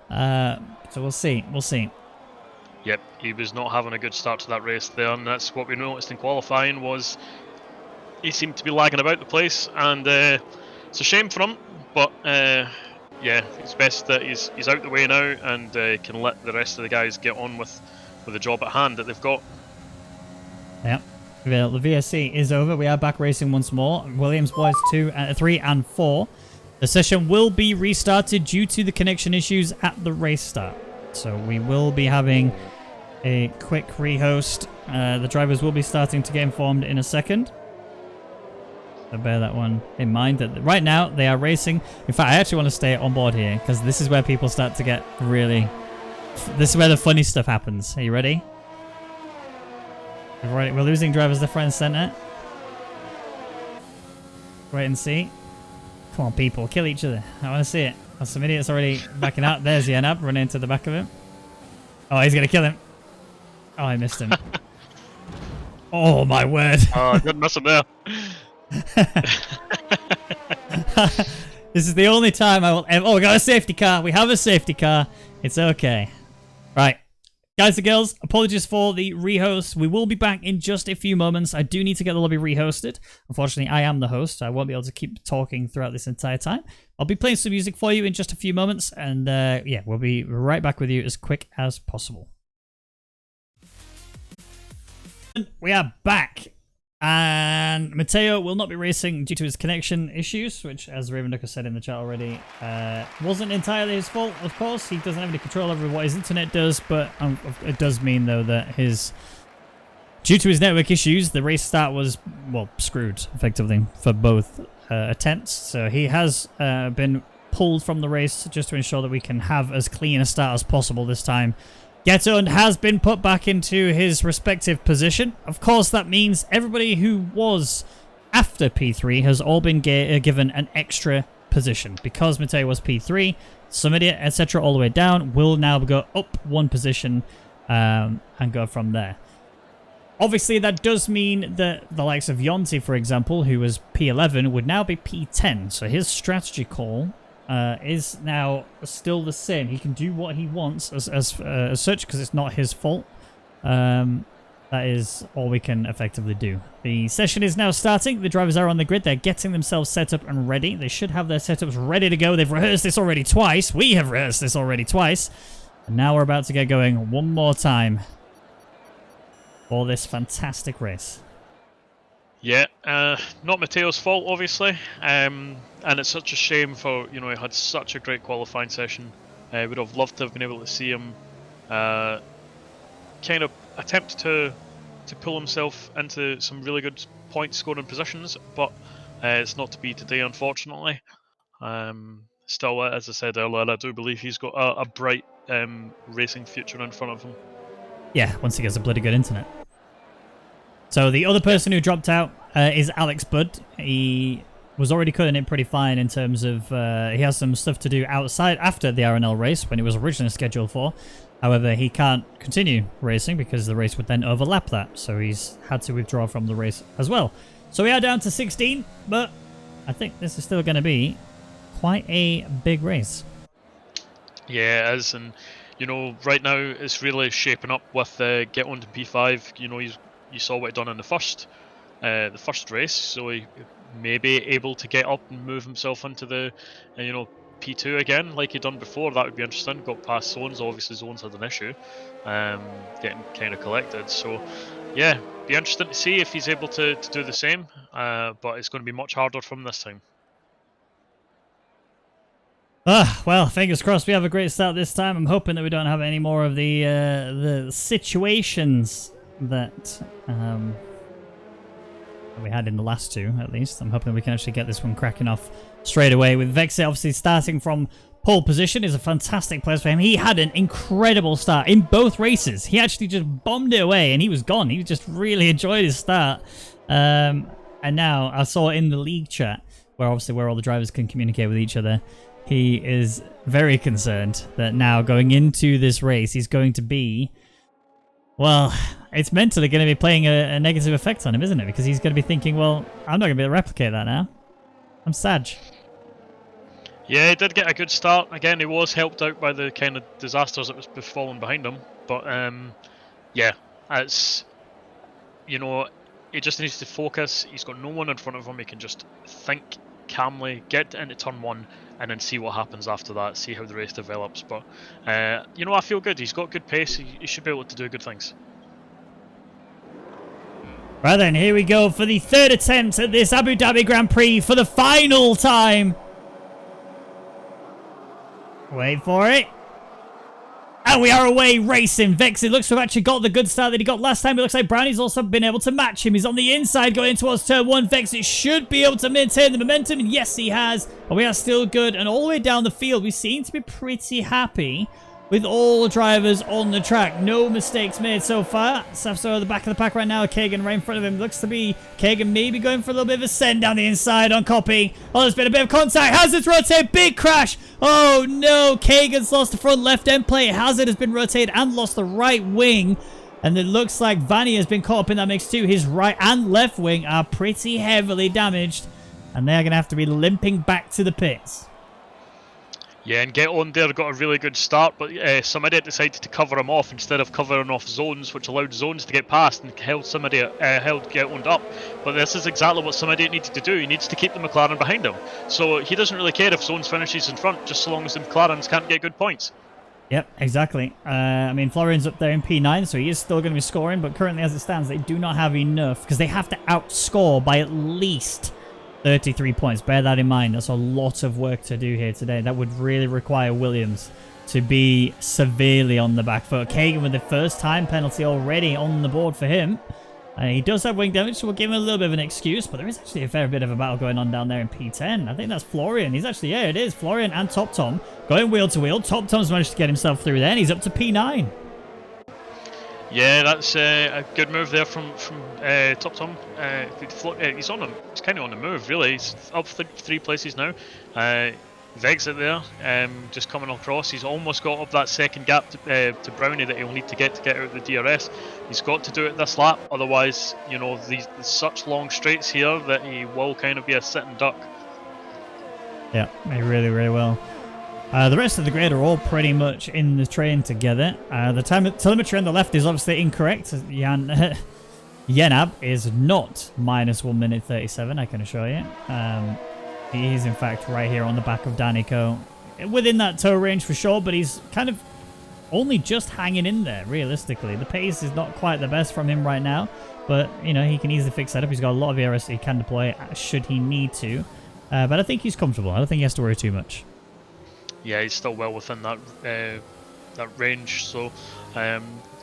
So we'll see. We'll see.
Yep, he was not having a good start to that race there, and that's what we noticed in qualifying was he seemed to be lagging about the place, and it's a shame for him, but yeah, it's best that he's out the way now and can let the rest of the guys get on with the job at hand that they've got.
Yep. The VSC is over. We are back racing once more. Williams boys 2, 3 and 4. The session will be restarted due to the connection issues at the race start. So we will be having a quick rehost. The drivers will be starting to get informed in a second. So bear that one in mind. That right now they are racing. In fact, I actually want to stay on board here because this is where people start to get really... This is where the funny stuff happens. Are you ready? Right, we're losing drivers left, right, and center. Wait and see. Come on, people, kill each other. I want to see it. Oh, some idiot's already backing out. There's Yenab running into the back of him. Oh, he's gonna kill him. Oh, I missed him. Oh my word!
Oh, good miss him there.
This is the only time I will ever... Oh, we got a safety car. We have a safety car. It's okay. Right. Guys and girls, apologies for the rehost. We will be back in just a few moments. I do need to get the lobby rehosted. Unfortunately, I am the host, so I won't be able to keep talking throughout this entire time. I'll be playing some music for you in just a few moments, and yeah, we'll be right back with you as quick as possible. We are back, and Matteo will not be racing due to his connection issues, which, as Ravenduck has said in the chat already, wasn't entirely his fault, of course. He doesn't have any control over what his internet does, but it does mean, though, that due to his network issues, the race start was, well, screwed, effectively, for both attempts. So he has been pulled from the race just to ensure that we can have as clean a start as possible this time. Geton has been put back into his respective position. Of course, that means everybody who was after P3 has all been given an extra position. Because Mateo was P3, Samidia, etc., all the way down, will now go up 1 position and go from there. Obviously, that does mean that the likes of Yonti, for example, who was P11, would now be P10. So his strategy call is now still the same. He can do what he wants as such because it's not his fault. That is all we can effectively do. The session is now starting. The drivers are on the grid. They're getting themselves set up and ready. They should have their setups ready to go. They've rehearsed this already twice. We have rehearsed this already twice. And now we're about to get going one more time for this fantastic race.
Yeah, not Matteo's fault, obviously. And it's such a shame for, he had such a great qualifying session. Would have loved to have been able to see him kind of attempt to pull himself into some really good point scoring positions, but it's not to be today, unfortunately. Still, as I said earlier, I do believe he's got a bright racing future in front of him.
Yeah, once he gets a bloody good internet. So the other person who dropped out is Alex Budd. He was already cutting it pretty fine in terms of he has some stuff to do outside after the RNL race when it was originally scheduled for. However, he can't continue racing because the race would then overlap that. So he's had to withdraw from the race as well. So we are down to 16, but I think this is still going to be quite a big race. Yeah,
it is. And, right now it's really shaping up with get on to P5. You saw what he done in the first race. So he may be able to get up and move himself into the, P2 again, like he done before. That would be interesting. Got past Zones. Obviously, Zones had an issue, getting kind of collected. So, yeah, be interesting to see if he's able to do the same. But it's going to be much harder for him this time.
Well, fingers crossed we have a great start this time. I'm hoping that we don't have any more of the situations that we had in the last two, at least. I'm hoping we can actually get this one cracking off straight away. With Vexy obviously starting from pole position is a fantastic place for him. He had an incredible start in both races. He actually just bombed it away and he was gone. He just really enjoyed his start. And now I saw in the league chat, where all the drivers can communicate with each other, he is very concerned that now going into this race, he's going to be... Well, it's mentally going to be playing a negative effect on him, isn't it? Because he's going to be thinking, well, I'm not going to be able to replicate that now. I'm sad.
Yeah, he did get a good start. Again, he was helped out by the kind of disasters that was falling behind him. But, yeah, it's... he just needs to focus. He's got no one in front of him. He can just think calmly, get into turn one, and then see what happens after that, see how the race develops. But, I feel good. He's got good pace. He should be able to do good things.
Right then, here we go for the third attempt at this Abu Dhabi Grand Prix for the final time. Wait for it. And we are away racing. Vexy looks to have actually got the good start that he got last time. It looks like Brownie's also been able to match him. He's on the inside going towards turn one. Vexy should be able to maintain the momentum. And yes, he has. And we are still good. And all the way down the field, we seem to be pretty happy with all drivers on the track. No mistakes made so far. Safso at the back of the pack right now. Kagan right in front of him. Looks to be Kagan maybe going for a little bit of a send down the inside on Copy. Oh, there's been a bit of contact. Hazard's rotate. Big crash. Oh, no. Kagan's lost the front left end plate. Hazard has been rotated and lost the right wing. And it looks like Vanny has been caught up in that mix too. His right and left wing are pretty heavily damaged. And they're going to have to be limping back to the pits.
Yeah, and Get On there got a really good start, but somebody decided to cover him off instead of covering off Zones, which allowed Zones to get past and held Get On up. But this is exactly what somebody needed to do. He needs to keep the McLaren behind him. So he doesn't really care if Zones finishes in front, just so long as the McLarens can't get good points.
Yep, exactly. I mean, Florian's up there in P9, so he is still going to be scoring, but currently as it stands, they do not have enough, because they have to outscore by at least 33 points. Bear that in mind. That's a lot of work to do here today. That would really require Williams to be severely on the back foot. Kagan with the first time penalty already on the board for him. He does have wing damage, so we'll give him a little bit of an excuse, but there is actually a fair bit of a battle going on down there in P10. I think that's Florian. He's actually, yeah, it is. Florian and Top Tom going wheel to wheel. Top Tom's managed to get himself through there, and he's up to P9.
Yeah, that's a good move there from Top Tom. He's on him. He's kind of on the move, really. He's up 3 places now. Vexit there, just coming across. He's almost got up that second gap to Brownie that he'll need to get out of the DRS. He's got to do it this lap, otherwise, there's such long straights here that he will kind of be a sitting duck.
Yeah, he really, really will. The rest of the grid are all pretty much in the train together. The telemetry on the left is obviously incorrect. Yenab is not minus 1 minute 37, I can assure you. He is in fact right here on the back of Danico. Within that tow range for sure, but he's kind of only just hanging in there, realistically. The pace is not quite the best from him right now, but, you know, he can easily fix that up. He's got a lot of ERS he can deploy should he need to. But I think he's comfortable. I don't think he has to worry too much.
Yeah, he's still well within that range, so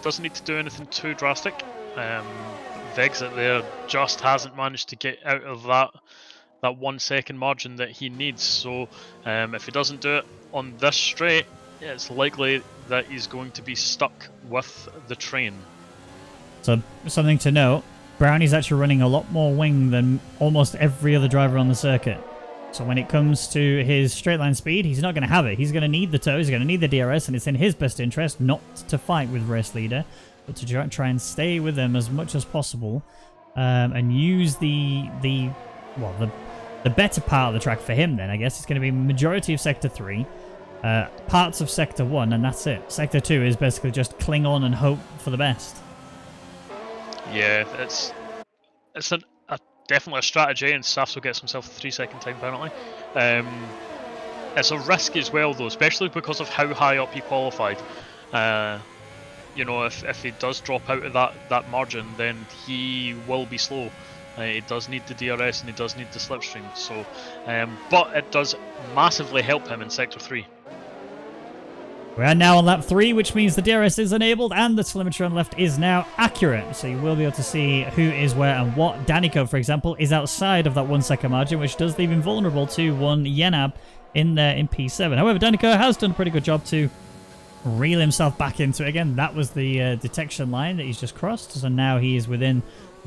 doesn't need to do anything too drastic. Vexit there just hasn't managed to get out of that 1 second margin that he needs. So if he doesn't do it on this straight, it's likely that he's going to be stuck with the train. So
something to note, Brownie's actually running a lot more wing than almost every other driver on the circuit. So when it comes to his straight line speed, he's not going to have it. He's going to need the tow, he's going to need the DRS, and it's in his best interest not to fight with race leader, but to try and stay with them as much as possible, and use the better part of the track for him. Then I guess it's going to be majority of sector 3, parts of sector 1, and that's it. Sector 2 is basically just cling on and hope for the best.
Yeah, it's definitely a strategy, and Safso gets himself a 3-second time penalty. It's a risk as well, though, especially because of how high up he qualified. You know, if he does drop out of that margin, then he will be slow. He does need the DRS and he does need the slipstream. So, but it does massively help him in Sector 3.
We are now on lap 3, which means the DRS is enabled and the telemetry on the left is now accurate. So you will be able to see who is where and what. Danico, for example, is outside of that 1 second margin, which does leave him vulnerable to one Yenab in there in P7. However, Danico has done a pretty good job to reel himself back into it again. That was the detection line that he's just crossed. So now he is within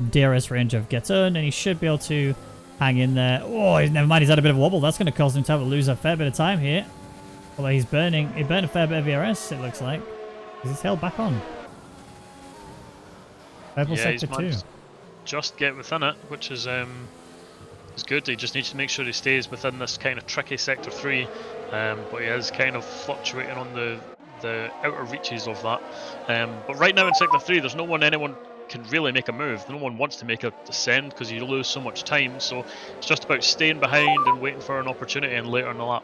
DRS range of Geton, and he should be able to hang in there. Oh, never mind, he's had a bit of a wobble. That's going to cause him to lose a fair bit of time here. Although he burned a fair bit of ERS, it looks like. He's held back on. Purple sector 2.
Just get within it, which is good. He just needs to make sure he stays within this kind of tricky sector 3. But he is kind of fluctuating on the outer reaches of that. But right now in sector 3, there's no one anyone can really make a move. No one wants to make a descend because you lose so much time. So it's just about staying behind and waiting for an opportunity and later in the lap.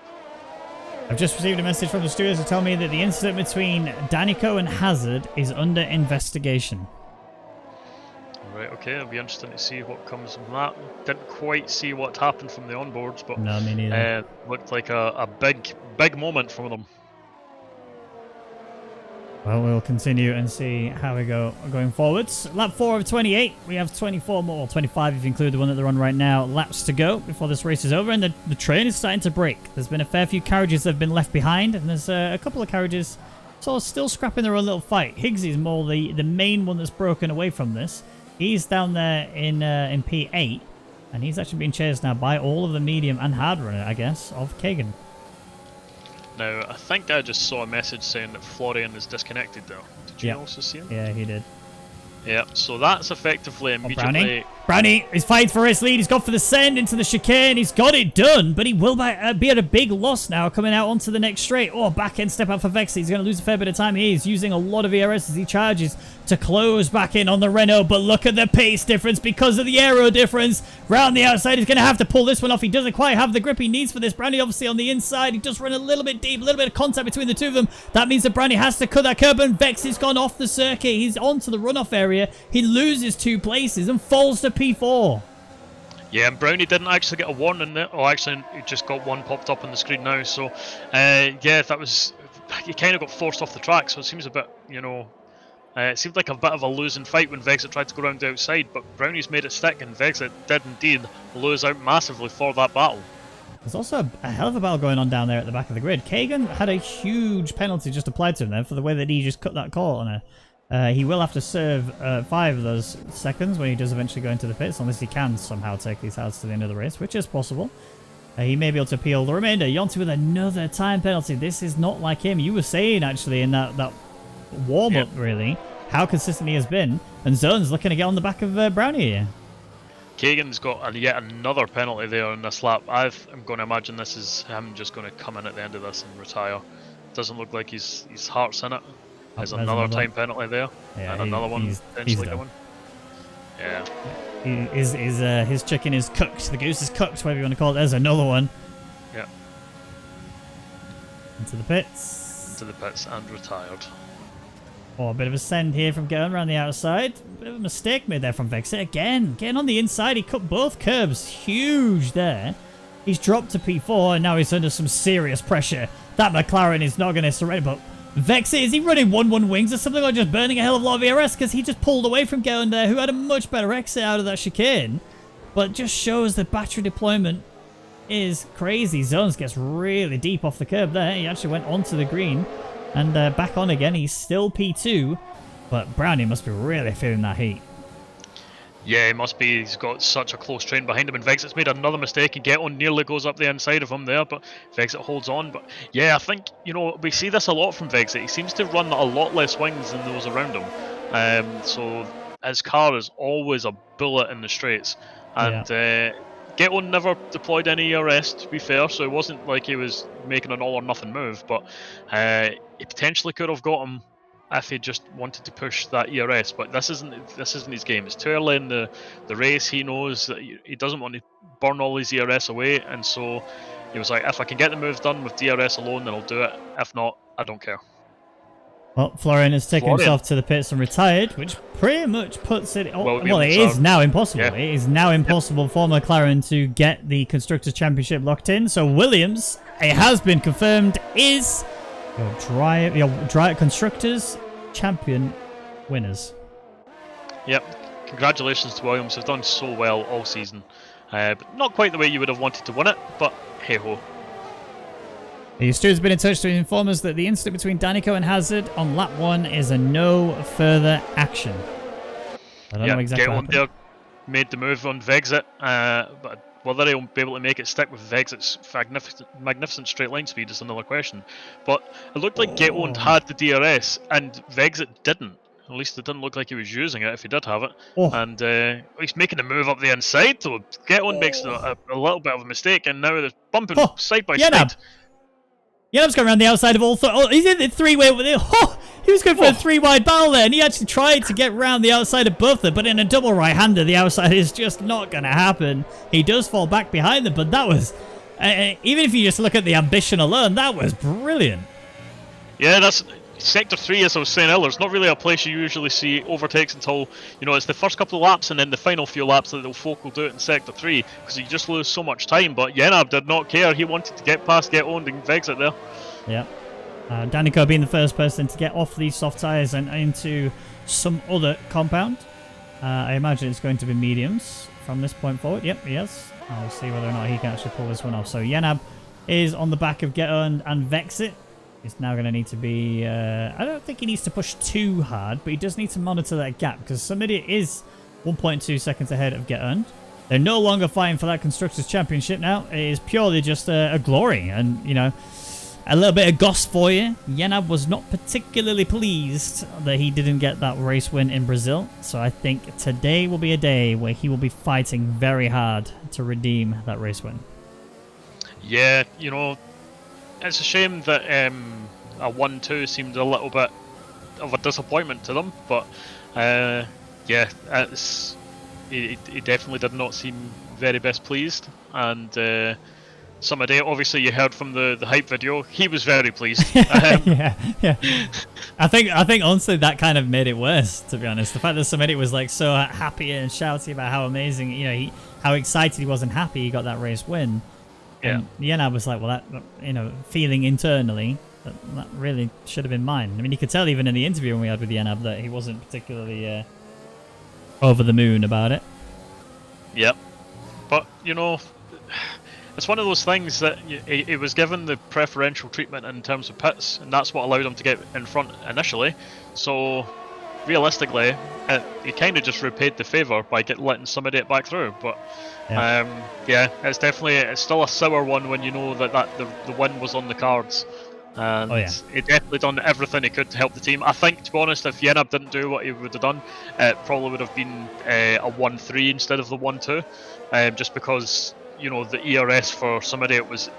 I've just received a message from the studios to tell me that the incident between Danico and Hazard is under investigation.
Right, okay, it'll be interesting to see what comes from that. Didn't quite see what happened from the onboards, but
no, me neither.
Looked like a big moment for them.
Well, we'll continue and see how we go going forwards. Lap 4 of 28. We have 24 more, 25 if you include the one that they're on right now, laps to go before this race is over. And the train is starting to break. There's been a fair few carriages that have been left behind. And there's a couple of carriages sort of still scrapping their own little fight. Higgsy's more the main one that's broken away from this. He's down there in P8. And he's actually being chased now by all of the medium and hard runner, I guess, of Kagan.
Now, I think I just saw a message saying that Florian is disconnected though. Did you also see him?
Yeah, he did.
Yeah, so that's effectively immediately...
Brownie is fighting for his lead. He's gone for the send into the chicane. He's got it done, but he will be at a big loss now coming out onto the next straight. Oh, back end step out for Vexit. He's going to lose a fair bit of time here. He's using a lot of ERS as he charges to close back in on the Renault, but look at the pace difference because of the aero difference. Round the outside, he's going to have to pull this one off. He doesn't quite have the grip he needs for this. Brownie obviously on the inside. He does run a little bit deep, a little bit of contact between the two of them. That means that Brownie has to cut that curb, and Vexit's gone off the circuit. He's onto the runoff area. He loses 2 places and falls to P4.
Yeah, and Brownie didn't actually get a warning there. Oh, actually, he just got one popped up on the screen now. So, yeah, that was... He kind of got forced off the track, so it seems a bit, you know... it seemed like a bit of a losing fight when Vexit tried to go around the outside, but Brownie's made it stick, and Vexit did indeed lose out massively for that battle.
There's also a hell of a battle going on down there at the back of the grid. Kagan had a huge penalty just applied to him there for the way that he just cut that call on her. He will have to serve 5 of those seconds when he does eventually go into the pits, unless he can somehow take these outs to the end of the race, which is possible. He may be able to appeal the remainder. Yonti with another time penalty. This is not like him. You were saying, actually, in that warm-up, really, how consistent he has been. And Zone's looking to get on the back of Brownie here.
Kagan's got yet another penalty there in this lap. I'm going to imagine this is him just going to come in at the end of this and retire. Doesn't look like his heart's in it. There's another time penalty there,
yeah,
and another one potentially going. Yeah.
His chicken is cooked. The goose is cooked, whatever you want to call it. There's another one.
Yeah.
Into the pits.
Into the pits and retired.
Oh, a bit of a send here from going around the outside. Bit of a mistake made there from Vexit again. Getting on the inside, he cut both curbs. Huge there. He's dropped to P4 and now he's under some serious pressure. That McLaren is not going to surrender, but Vexit, is he running 1-1 wings or something, or just burning a hell of a lot of ERS? Because he just pulled away from Gowan there, who had a much better exit out of that chicane. But it just shows that battery deployment is crazy. Zones gets really deep off the curb there. He actually went onto the green and back on again. He's still P2, but Brownie must be really feeling that heat.
Yeah, he must be. He's got such a close train behind him, and Vexit's made another mistake, and Get On nearly goes up the inside of him there, but Vexit holds on. But yeah, I think, you know, we see this a lot from Vexit. He seems to run a lot less wings than those around him. So his car is always a bullet in the straights. And Get On never deployed any ERS, to be fair, so it wasn't like he was making an all or nothing move, but he potentially could have got him if he just wanted to push that ERS, but this isn't his game. It's too early in the race. He knows that he doesn't want to burn all his ERS away, and so he was like, if I can get the move done with DRS alone, then I'll do it. If not, I don't care.
Well, Florian has taken himself to the pits and retired, which pretty much puts it... well, it is now impossible. Yeah. It is now impossible for McLaren to get the Constructors' Championship locked in. So Williams, it has been confirmed, is your Constructors' Champion winners.
Yep. Congratulations to Williams. They've done so well all season. But not quite the way you would have wanted to win it, but hey-ho.
The steward's been in touch to inform us that the incident between Danico and Hazard on lap 1 is a no further action. I don't know exactly what happened.
There made the move on Vexit, but whether he'll be able to make it stick with Vexit's magnificent straight line speed is another question. But it looked like Get-On had the DRS and Vexit didn't. At least it didn't look like he was using it if he did have it. And he's making a move up the inside, so Get-On makes a little bit of a mistake, and now they're bumping side by side.
Yanab's going around the outside of all he's in the three-way with it. He was going for a three-wide battle there, and he actually tried to get round the outside of both them, but in a double right-hander, the outside is just not going to happen. He does fall back behind them, but that was... even if you just look at the ambition alone, that was brilliant.
Yeah, that's... Sector 3, as I was saying earlier, it's not really a place you usually see overtakes until, you know, it's the first couple of laps and then the final few laps that the folk will do it in Sector 3, because you just lose so much time. But Yenab did not care. He wanted to get past Get-On and Vexit there.
Yeah. Danico being the first person to get off these soft tyres and into some other compound. I imagine it's going to be mediums from this point forward. Yep, he is. I'll see whether or not he can actually pull this one off. So Yenab is on the back of Get-On and Vexit. He's now going to need to be... I don't think he needs to push too hard, but he does need to monitor that gap, because somebody is 1.2 seconds ahead of Get-On. They're no longer fighting for that Constructors' Championship now. It is purely just a glory, and, you know, a little bit of goss for you. Yenab was not particularly pleased that he didn't get that race win in Brazil, so I think today will be a day where he will be fighting very hard to redeem that race win.
Yeah, you know... It's a shame that a 1-2 seemed a little bit of a disappointment to them, but yeah, he definitely did not seem very best pleased. And somebody, obviously, you heard from the hype video, he was very pleased.
Yeah. I think honestly that kind of made it worse, to be honest. The fact that somebody was like so happy and shouty about how amazing, you know, how excited he was and happy he got that race win.
Yeah.
And Yenab was like, well, that, you know, feeling internally, that really should have been mine. I mean, you could tell even in the interview when we had with Yenab that he wasn't particularly over the moon about it.
Yep. But, you know, it's one of those things that he was given the preferential treatment in terms of pits, and that's what allowed him to get in front initially. So, realistically, he kind of just repaid the favour by letting somebody back through. But... yeah, it's still a sour one when you know that the win was on the cards. And
Oh, yeah.
he definitely done everything he could to help the team. I think, to be honest, if Yenab didn't do what he would have done, it probably would have been a 1-3 instead of the 1-2, just because the ERS for somebody was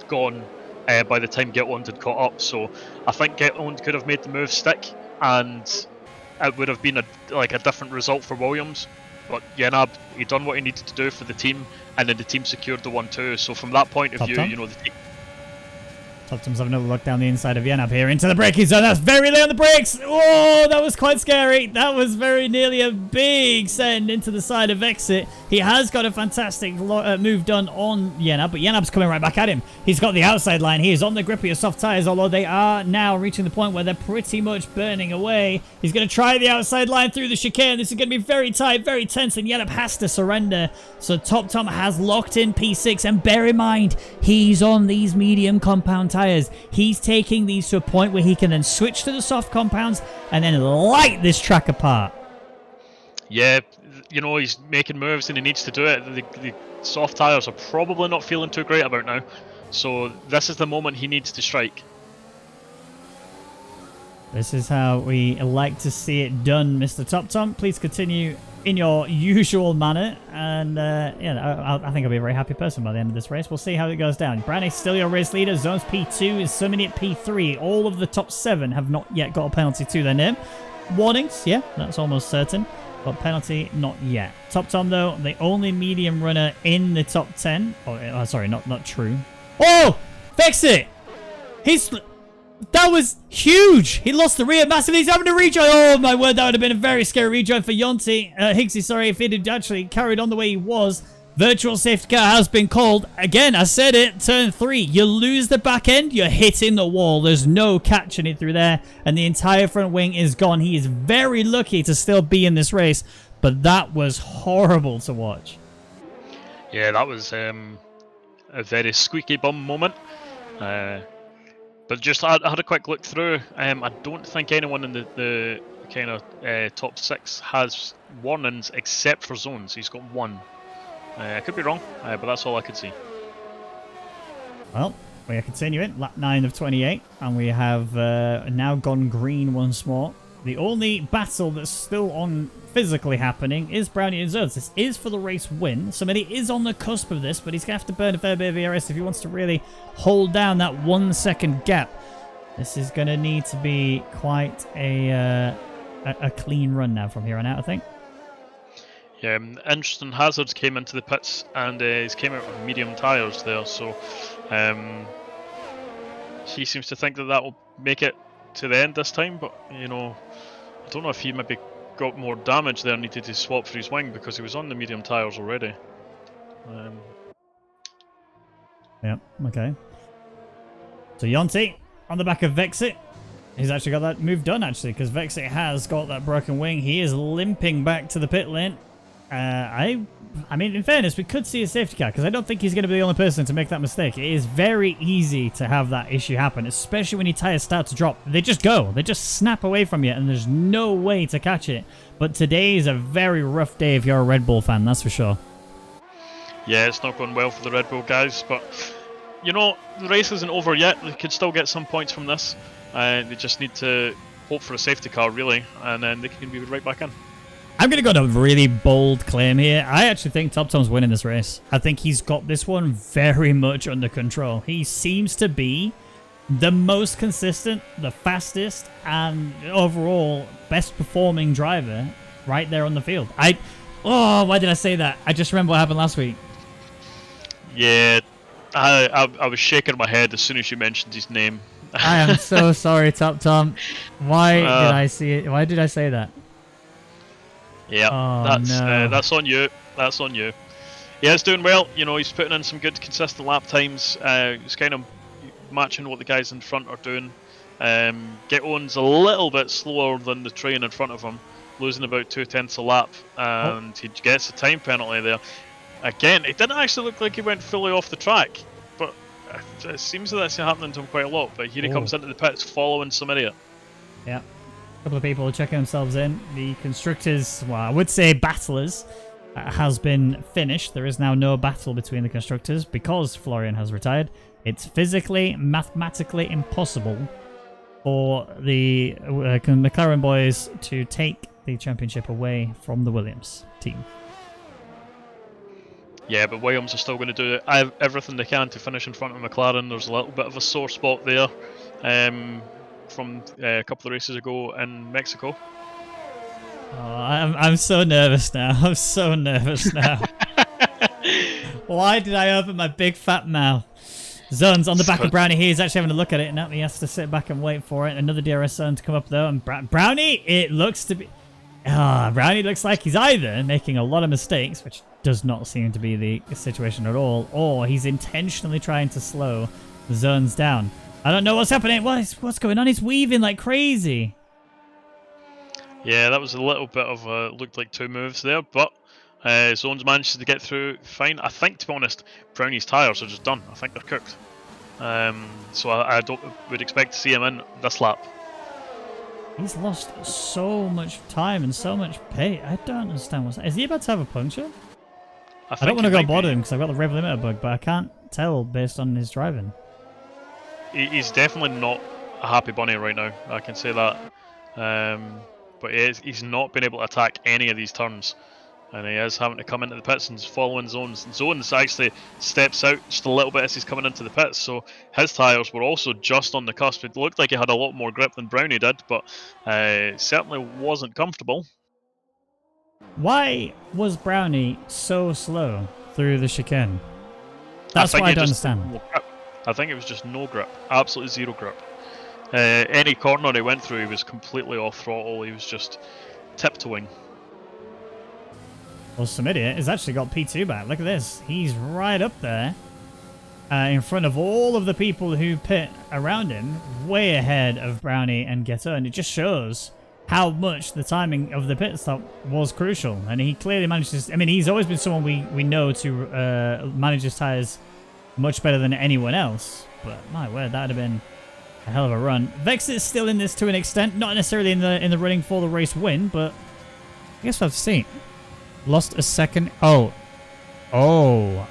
gone by the time Get Owned had caught up. So I think Get Owned could have made the move stick, and it would have been a different result for Williams. But Yenab, he done what he needed to do for the team, and then the team secured the 1-2. So from that point of view, the team.
TopTom's having a look down the inside of Yenab here into the braking zone. That's very late on the brakes. Oh, that was quite scary. That was very nearly a big send into the side of Exit. He has got a fantastic move done on Yenab, but Yenab's coming right back at him. He's got the outside line. He is on the grip of your soft tires, although they are now reaching the point where they're pretty much burning away. He's going to try the outside line through the chicane. This is going to be very tight, very tense, and Yenab has to surrender. So TopTom has locked in P6, and bear in mind, he's on these medium compound tires. He's taking these to a point where he can then switch to the soft compounds and then light this track apart.
Yeah, he's making moves and he needs to do it. The soft tires are probably not feeling too great about now. So this is the moment he needs to strike.
This is how we like to see it done, Mr. TopTom. Please continue in your usual manner, and I think I'll be a very happy person by the end of this race. We'll see how it goes down. Brownie's still your race leader. Zones P2 is summing at P3. All of the top 7 have not yet got a penalty to their name. Warnings, yeah, that's almost certain, but penalty not yet. TopTom, though, the only medium runner in the top 10. Oh, sorry, not true. Oh, fix it. That was huge! He lost the rear massively. He's having a rejoin. Oh my word, that would have been a very scary rejoin for Higgsy, sorry, if he had actually carried on the way he was. Virtual safety car has been called. Again, I said it, turn 3. You lose the back end, you're hitting the wall. There's no catching it through there, and the entire front wing is gone. He is very lucky to still be in this race, but that was horrible to watch.
Yeah, that was a very squeaky bum moment. But just I had a quick look through. I don't think anyone in the kind of top 6 has warnings except for Zones. He's got 1. I could be wrong, but that's all I could see.
Well, we are continuing. Lap 9 of 28, and we have now gone green once more. The only battle that's still on physically happening is Brownie and Zones. This is for the race win. Somebody is on the cusp of this, but he's going to have to burn a fair bit of ERS if he wants to really hold down that 1 second gap. This is going to need to be quite a clean run now from here on out, I think.
Yeah, interesting. Hazards came into the pits and he's came out with medium tyres there, so he seems to think that will make it to the end this time, but I don't know if he maybe got more damage there, needed to swap for his wing because he was on the medium tyres already.
Yep, okay. So Yonti on the back of Vexit. He's actually got that move done, actually, because Vexit has got that broken wing. He is limping back to the pit lane. I mean, in fairness, we could see a safety car, because I don't think he's going to be the only person to make that mistake. It is very easy to have that issue happen, especially when your tires start to drop. They just go. They just snap away from you, and there's no way to catch it. But today is a very rough day if you're a Red Bull fan, that's for sure.
Yeah, it's not going well for the Red Bull guys, but, the race isn't over yet. They could still get some points from this. They just need to hope for a safety car, really, and then they can be right back in.
I'm going to go on a really bold claim here. I actually think TopTom's winning this race. I think he's got this one very much under control. He seems to be the most consistent, the fastest, and overall best performing driver right there on the field. Why did I say that? I just remember what happened last week.
Yeah, I was shaking my head as soon as you mentioned his name.
I am so sorry, TopTom. Why did I see it? Why did I say that?
Yeah, that's on you. That's on you. Yeah, he's doing well. He's putting in some good, consistent lap times. He's kind of matching what the guys in front are doing. Get Own's a little bit slower than the train in front of him, losing about 2/10 a lap, and he gets a time penalty there. Again, it didn't actually look like he went fully off the track, but it seems that that's happening to him quite a lot. But here he comes into the pits following some idiot.
Yeah. A couple of people checking themselves in. The constructors, well, I would say battlers, has been finished. There is now no battle between the constructors because Florian has retired. It's physically, mathematically impossible for the McLaren boys to take the championship away from the Williams team.
Yeah, but Williams are still going to do everything they can to finish in front of McLaren. There's a little bit of a sore spot there from a couple of races ago in Mexico.
Oh, I'm so nervous now. I'm so nervous now. Why did I open my big fat mouth? Zone's on the back of Brownie here. He's actually having a look at it. Now he has to sit back and wait for it. Another DRS zone to come up though. And Brownie, it looks to be... Brownie looks like he's either making a lot of mistakes, which does not seem to be the situation at all, or he's intentionally trying to slow the zones down. I don't know what's happening. What's going on? He's weaving like crazy.
Yeah, that was a little bit of looked like two moves there, but Zones managed to get through fine. I think, to be honest, Brownie's tyres are just done. I think they're cooked. So I would expect to see him in this lap.
He's lost so much time and so much pay. I don't understand what's... Is he about to have a puncture? I don't want to go bother him because I've got the rev limiter bug, but I can't tell based on his driving.
He's definitely not a happy bunny right now. I can say that. But he's not been able to attack any of these turns. And he is having to come into the pits and following Zones. Zones actually steps out just a little bit as he's coming into the pits, so his tyres were also just on the cusp. It looked like he had a lot more grip than Brownie did, but certainly wasn't comfortable.
Why was Brownie so slow through the chicane? That's what I don't understand.
I think it was just no grip, absolutely zero grip. Any corner he went through, he was completely off throttle. He was just tiptoeing.
Well, Samidia has actually got P2 back. Look at this. He's right up there in front of all of the people who pit around him, way ahead of Brownie and Getter. And it just shows how much the timing of the pit stop was crucial. And he clearly manages... I mean, he's always been someone we know to manage his tyres much better than anyone else. But my word, that would have been a hell of a run. Vex is still in this to an extent. Not necessarily in the running for the race win, but I guess we'll have to see. Lost a second. Oh,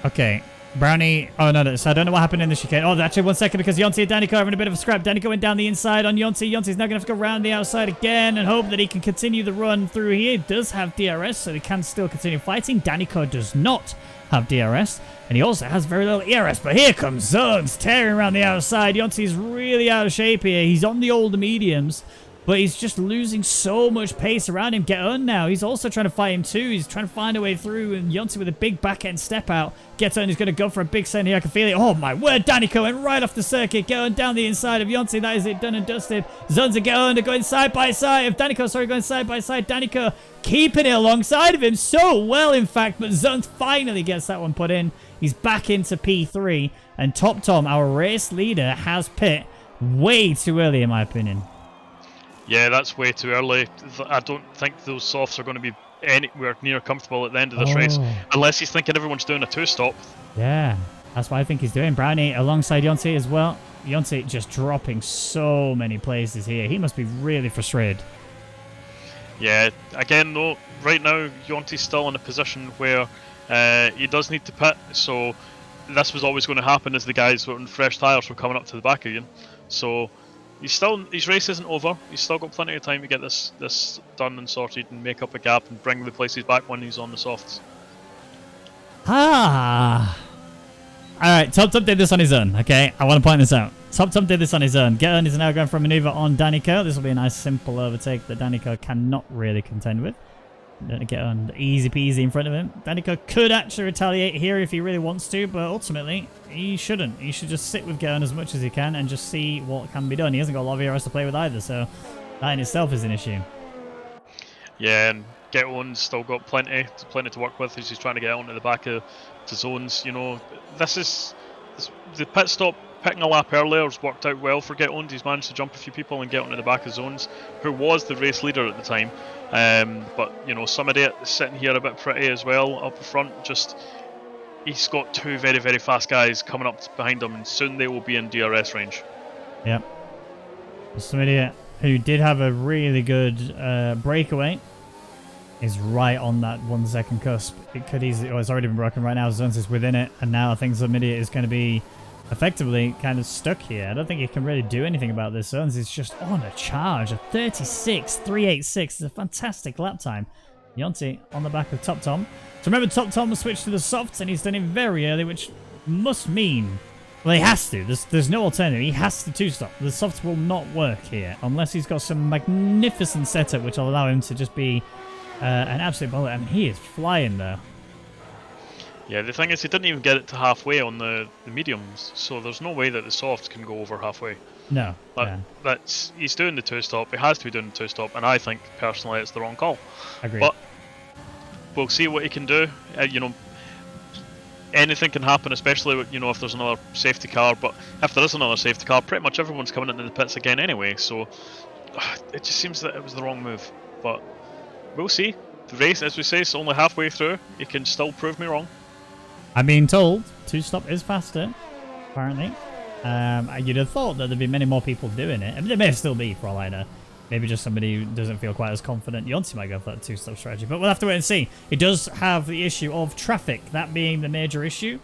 okay. Brownie. Oh, no. So I don't know what happened in the chicane. Oh, actually, 1 second because Yonti and Danico are having a bit of a scrap. Danico went down the inside on Yonti. Yonti's now going to have to go around the outside again and hope that he can continue the run through here. He does have DRS, so he can still continue fighting. Danico does not have DRS, and he also has very little ERS. But here comes Zones tearing around the outside. Yonti's really out of shape here. He's on the older mediums, but he's just losing so much pace around him. Get on now. He's also trying to fight him too. He's trying to find a way through. And Yonti with a big back end step out. Get on. He's going to go for a big send here. I can feel it. Oh my word. Danico went right off the circuit. Get on down the inside of Yonti. That is it. Done and dusted. Zones and Get on. They're going side by side. Of Danico, sorry, going side by side. Danico keeping it alongside of him so well, in fact. But Zones finally gets that one put in. He's back into P3. And Top Tom, our race leader, has pit way too early, in my opinion.
Yeah, that's way too early. I don't think those softs are going to be anywhere near comfortable at the end of this race, unless he's thinking everyone's doing a two-stop.
Yeah, that's what I think he's doing. Brownie alongside Yonti as well. Yonti just dropping so many places here. He must be really frustrated.
Yeah, again though, right now Yonti's still in a position where he does need to pit, so this was always going to happen as the guys with fresh tyres were coming up to the back again. So his race isn't over. He's still got plenty of time to get this done and sorted and make up a gap and bring the places back when he's on the softs.
Alright, Top did this on his own, okay? I want to point this out. Top did this on his own. Geton is now going for a maneuver on Danico. This will be a nice simple overtake that Danico cannot really contend with. Get on easy peasy in front of him. Danico could actually retaliate here if he really wants to, but ultimately he shouldn't. He should just sit with Geton as much as he can and just see what can be done. He hasn't got a lot of ERS to play with either, so that in itself is an issue.
Yeah, and Geton's still got plenty to work with as he's trying to get onto the back of the Zones. You know, the pit stop. Picking a lap earlier has worked out well for Geton. He's managed to jump a few people and get onto the back of Zones, who was the race leader at the time. But you know, somebody is sitting here a bit pretty as well up front. He's got two very, very fast guys coming up behind him, and soon they will be in DRS range. Yep.
Somebody who did have a really good breakaway is right on that 1 second cusp. It could easily, it's already been broken right now. Zones is within it, and now I think Zamidia is going to be effectively kind of stuck here. I don't think he can really do anything about this. Zones is just on a charge. A 36.386 is a fantastic lap time. Yonti on the back of Top Tom. So remember, Top Tom will switch to the softs, and he's done it very early, which must mean... Well, he has to. There's no alternative. He has to two-stop. The softs will not work here unless he's got some magnificent setup which will allow him to just be an absolute bullet. And he is flying there.
Yeah, the thing is, he didn't even get it to halfway on the mediums, so there's no way that the softs can go over halfway.
No.
He's doing the two-stop. He has to be doing the two-stop, and I think, personally, it's the wrong call.
Agreed.
But we'll see what he can do. Anything can happen, especially if there's another safety car. But if there is another safety car, pretty much everyone's coming into the pits again anyway. So it just seems that it was the wrong move. But we'll see. The race, as we say, is only halfway through. He can still prove me wrong.
I'm being told two-stop is faster, apparently. You'd have thought that there'd be many more people doing it. I mean, there may still be, for all I know. Maybe just somebody who doesn't feel quite as confident. Yonti might go for that two-stop strategy, but we'll have to wait and see. It does have the issue of traffic, that being the major issue.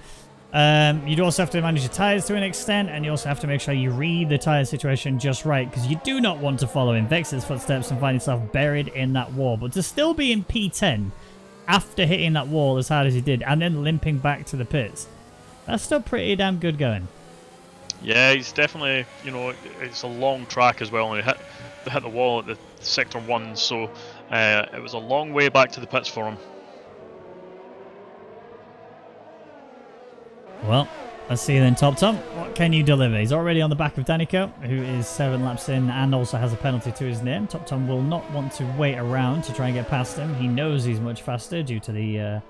You'd also have to manage your tyres to an extent, and you also have to make sure you read the tyre situation just right, because you do not want to follow in Vex's footsteps and find yourself buried in that wall. But to still be in P10 after hitting that wall as hard as he did, and then limping back to the pits, that's still pretty damn good going. Yeah,
he's definitely, it's a long track as well, and he hit the wall at the sector 1, so it was a long way back to the pits for him.
Well, let's see then, Top Tom. What can you deliver? He's already on the back of Danico, who is 7 laps in and also has a penalty to his name. Top Tom will not want to wait around to try and get past him. He knows he's much faster due to the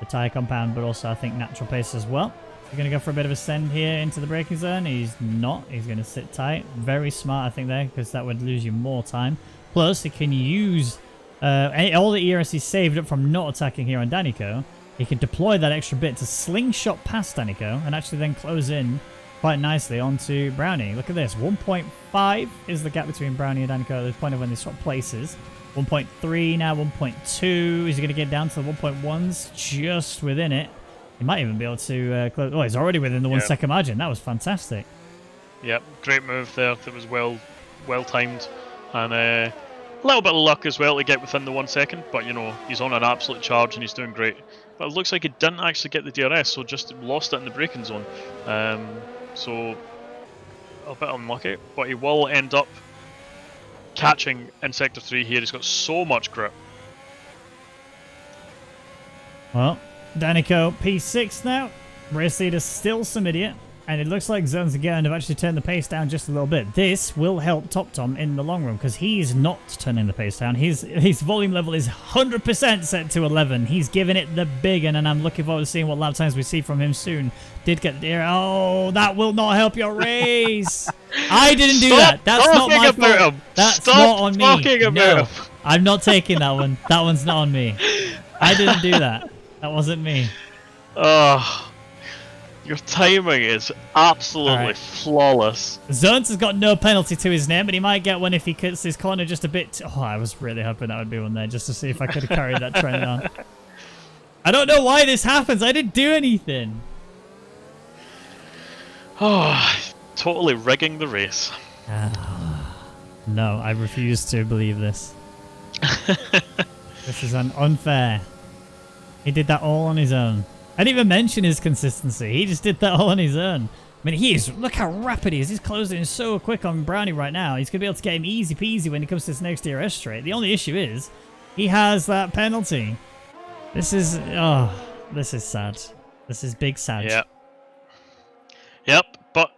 tyre compound, but also I think natural pace as well. He's going to go for a bit of a send here into the braking zone. He's not. He's going to sit tight. Very smart, I think, there, because that would lose you more time. Plus, he can use all the ERS he's saved up from not attacking here on Danico. He can deploy that extra bit to slingshot past Danico and actually then close in quite nicely onto Brownie. Look at this. 1.5 is the gap between Brownie and Danico at the point of when they swap places. 1.3 now, 1.2. Is he going to get down to the 1.1s? Just within it. He might even be able to close. Oh, he's already within the 1 second margin. That was fantastic.
Yep, great move there. That was well timed. And a little bit of luck as well to get within the 1 second. But, he's on an absolute charge and he's doing great. But it looks like he didn't actually get the DRS, so just lost it in the braking zone. So a bit unlucky. But he will end up catching in Sector 3 here. He's got so much grip.
Well, Danico P6 now. Race leader still some idiot. And it looks like Zones again have actually turned the pace down just a little bit. This will help Top Tom in the long run because he's not turning the pace down. His volume level is 100% set to 11. He's giving it the big one, and I'm looking forward to seeing what lap times we see from him soon. Did get there. Oh, that will not help your race. I didn't do that. That's not my fault. That's not on me. No, I'm not taking that one. That one's not on me. I didn't do that. That wasn't me.
Oh, your timing is absolutely flawless.
Zones has got no penalty to his name, but he might get one if he cuts his corner just a bit. Oh, I was really hoping that would be one there just to see if I could have carried that trend on. I don't know why this happens. I didn't do anything.
Oh, totally rigging the race.
No, I refuse to believe this. This is unfair. He did that all on his own. I didn't even mention his consistency. He just did that all on his own. I mean, look how rapid he is. He's closing in so quick on Brownie right now. He's going to be able to get him easy peasy when he comes to this next DRS straight. The only issue is he has that penalty. This is sad. This is big sad.
Yeah. Yep, but,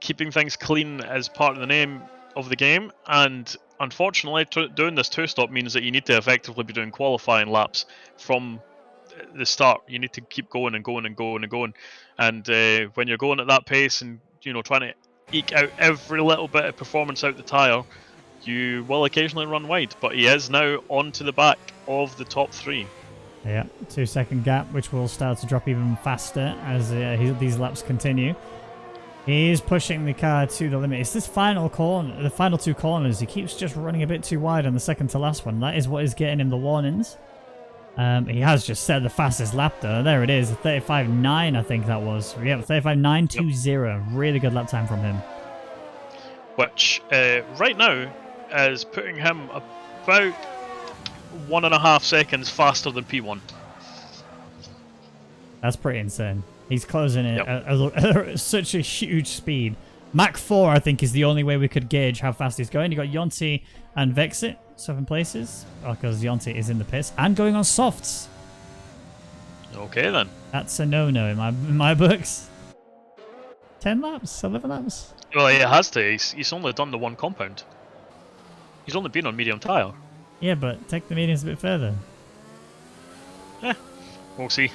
keeping things clean is part of the name of the game, and unfortunately, doing this two-stop means that you need to effectively be doing qualifying laps from the start. You need to keep going and going and going and going. And when you're going at that pace and trying to eke out every little bit of performance out the tyre, you will occasionally run wide. But he is now onto the back of the top 3.
Yeah, 2 second gap, which will start to drop even faster as these laps continue. He's pushing the car to the limit. It's this final corner, the final 2 corners. He keeps just running a bit too wide on the second to last one. That is what is getting him the warnings. He has just set the fastest lap though. There it is, 35.9 I think that was. Yeah, 35.920. Really good lap time from him.
Which right now is putting him about 1.5 seconds faster than P1.
That's pretty insane. He's closing it at such a huge speed. Mach 4, I think, is the only way we could gauge how fast he's going. You got Yonti and Vexit, 7 places, because Yonti is in the pits and going on softs.
Okay then.
That's a no-no in my books. 10 laps, 11 laps.
Well, it has to. He's only done the one compound. He's only been on medium tyre.
Yeah, but take the mediums a bit further.
We'll see.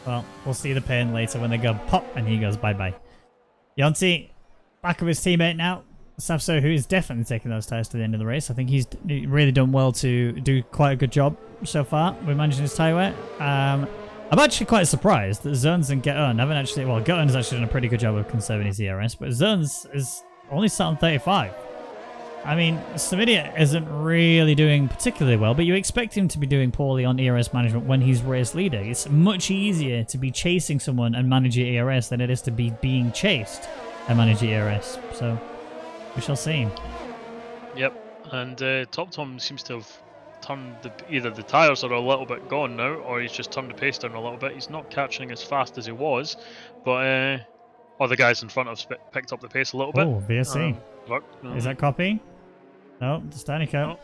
Well, we'll see the pain later when they go pop and he goes bye-bye. Yonti, back of his teammate now. Safso, who is definitely taking those tyres to the end of the race. I think he's really done well to do quite a good job so far with managing his tyre wear. I'm actually quite surprised that Zones and Geton haven't actually... Well, Geton has actually done a pretty good job of conserving his ERS, but Zones is only sat on 35. I mean, Samidia isn't really doing particularly well, but you expect him to be doing poorly on ERS management when he's race leader. It's much easier to be chasing someone and manage your ERS than it is to be being chased and manage your ERS. So, we shall see.
Yep, and Top Tom seems to have turned either the tyres are a little bit gone now, or he's just turned the pace down a little bit. He's not catching as fast as he was, but other guys in front have picked up the pace a little bit.
Oh, VSC. Is that copy? No, just Danico.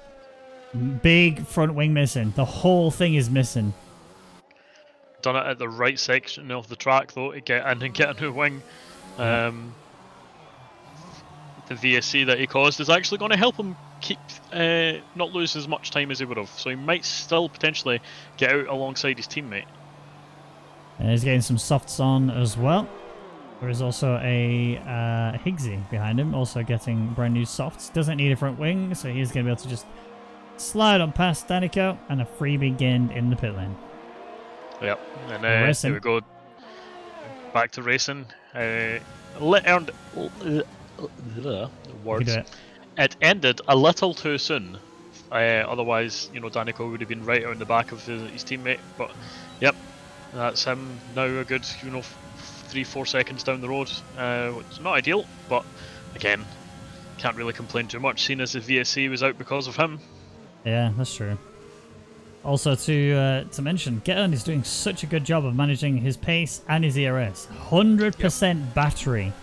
Big front wing missing. The whole thing is missing.
Done it at the right section of the track though to get in and get a new wing. The VSC that he caused is actually going to help him keep not lose as much time as he would have. So he might still potentially get out alongside his teammate.
And he's getting some softs on as well. There is also a Higgsy behind him, also getting brand new softs. Doesn't need a front wing, so he's going to be able to just slide on past Danico and a freebie gained in the pit lane. Yep,
and here we go. Back to racing. Earned words. It ended a little too soon. Otherwise, you know, Danico would have been right out in the back of his teammate. But yep, that's him now. A good, 3-4 seconds down the road. It's not ideal, but again, can't really complain too much, seeing as the VSC was out because of him.
Yeah, that's true. Also to mention, Geton is doing such a good job of managing his pace and his ERS. 100% battery.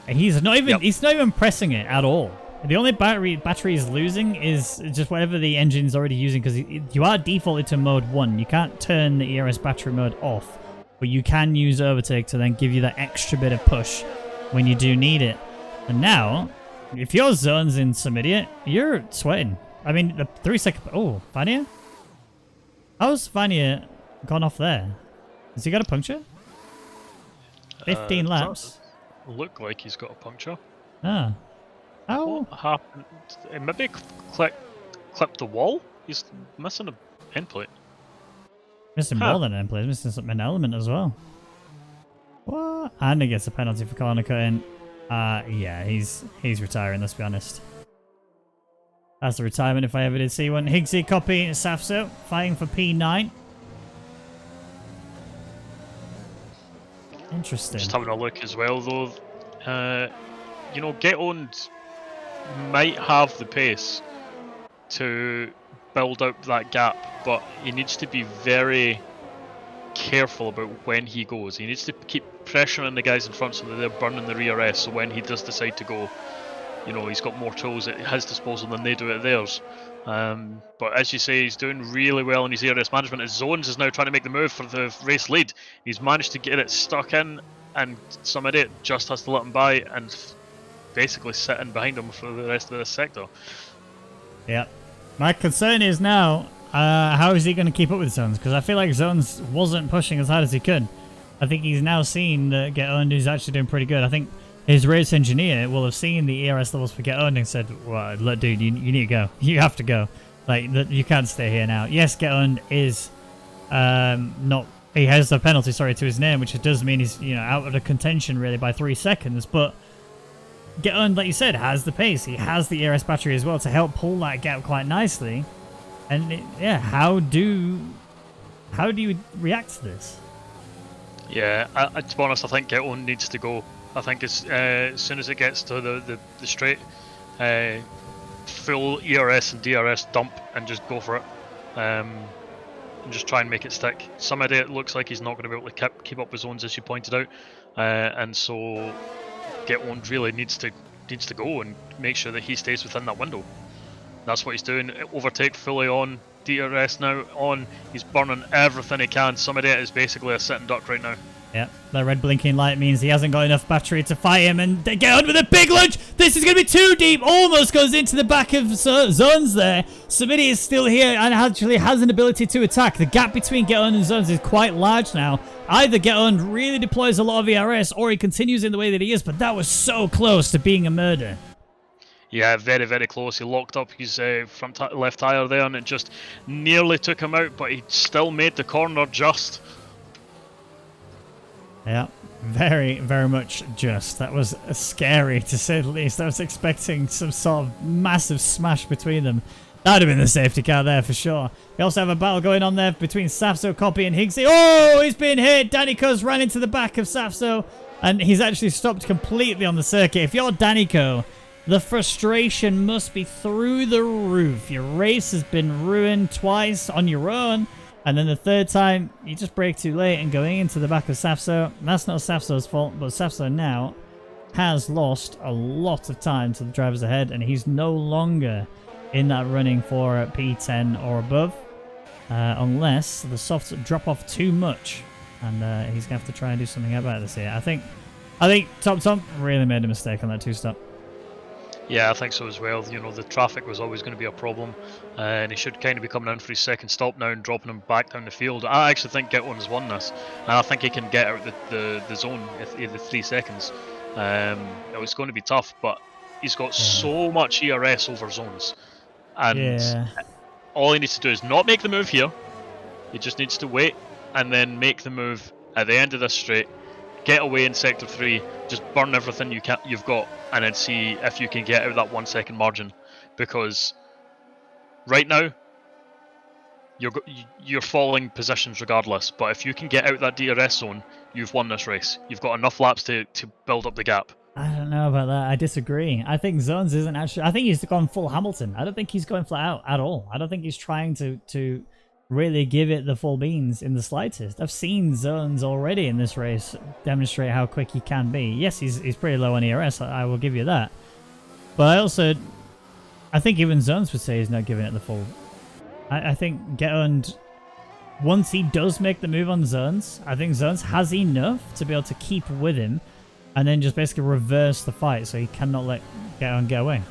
He's not even pressing it at all. The only battery he's losing is just whatever the engine's already using, because you are defaulted to mode 1. You can't turn the ERS battery mode off. But you can use overtake to then give you that extra bit of push when you do need it. And now, if your zone's in Samidia, you're sweating. I mean, the 3 second... Oh, Vanya? How's Vanya gone off there? Has he got a puncture? 15 laps.
Look like he's got a puncture.
Ah. How?
What happened? Maybe clipped the wall? He's missing a end plate.
Missing more than an play, missing an element as well. What? And he gets a penalty for calling a cut in. Yeah, he's retiring, let's be honest. That's the retirement if I ever did see one. Higgsy copy Safso, fighting for P9. Interesting.
Just having a look as well though. Get Owned might have the pace to build up that gap, but he needs to be very careful about when he goes. He needs to keep pressuring the guys in front so that they're burning the rear S, so when he does decide to go, he's got more tools at his disposal than they do at theirs. But as you say, he's doing really well in his ERS management. His Zones is now trying to make the move for the race lead. He's managed to get it stuck in, and some idiot just has to let him by and basically sit in behind him for the rest of this sector.
Yeah. My concern is now, how is he going to keep up with Zones? Because I feel like Zones wasn't pushing as hard as he could. I think he's now seen that Get Owned is actually doing pretty good. I think his race engineer will have seen the ERS levels for Get Owned and said, well, look, dude, you need to go. You have to go. Like, you can't stay here now. Yes, Get Owned is not... He has a penalty, to his name, which does mean he's, out of the contention, really, by 3 seconds. But Get Owned, like you said, has the pace. He has the ERS battery as well to help pull that gap quite nicely. And yeah, how do you react to this?
Yeah, to be honest, I think Get-On needs to go. I think as soon as it gets to the straight, full ERS and DRS dump and just go for it. And just try and make it stick. Somebody, it looks like he's not going to be able to keep up with zones, as you pointed out, and so Get-On really needs to go and make sure that he stays within that window. That's what he's doing. Overtake fully on, DRS now on. He's burning everything he can. Somebody is basically a sitting duck right now.
Yep, that red blinking light means he hasn't got enough battery to fight him, and they get on with a big lunge. This is going to be too deep. Almost goes into the back of Zones there. Subidi is still here and actually has an ability to attack. The gap between Get On and Zones is quite large now. Either Get On really deploys a lot of ERS or he continues in the way that he is, but that was so close to being a murder.
Yeah, very, very close. He locked up his front left tyre there and it just nearly took him out, but he still made the corner just.
Yeah, very, very much just. That was scary, to say the least. I was expecting some sort of massive smash between them. That would have been the safety car there for sure. We also have a battle going on there between Safso, Copy, and Higgsy. Oh, he's been hit. Danico's ran into the back of Safso, and he's actually stopped completely on the circuit. If you're Danico, the frustration must be through the roof. Your race has been ruined twice on your own. And then the third time, you just brake too late and going into the back of Safso. That's not Safso's fault, but Safso now has lost a lot of time to the drivers ahead, and he's no longer in that running for P10 or above, unless the softs drop off too much, and he's going to have to try and do something about this here. I think Tom really made a mistake on that two-stop.
Yeah, I think so as well. You know, the traffic was always going to be a problem, and he should kind of be coming down for his second stop now and dropping him back down the field. I actually think Get-On's won this, and I think he can get out the zone in the 3 seconds. It's going to be tough, but he's got so much ERS over zones, and all he needs to do is not make the move here. He just needs to wait and then make the move at the end of this straight. Get away in sector 3, just burn everything you've got, and then see if you can get out that 1 second margin. Because right now, you're falling positions regardless. But if you can get out that DRS zone, you've won this race. You've got enough laps to build up the gap.
I don't know about that. I disagree. I think Zones isn't actually... I think he's gone full Hamilton. I don't think he's going flat out at all. I don't think he's trying to really give it the full beans in the slightest. I've seen Zones already in this race demonstrate how quick he can be. Yes, he's pretty low on ERS, I will give you that. But I think even Zones would say he's not giving it the full. I think Get-On, once he does make the move on Zones, I think Zones has enough to be able to keep with him and then just basically reverse the fight so he cannot let Get-On get away.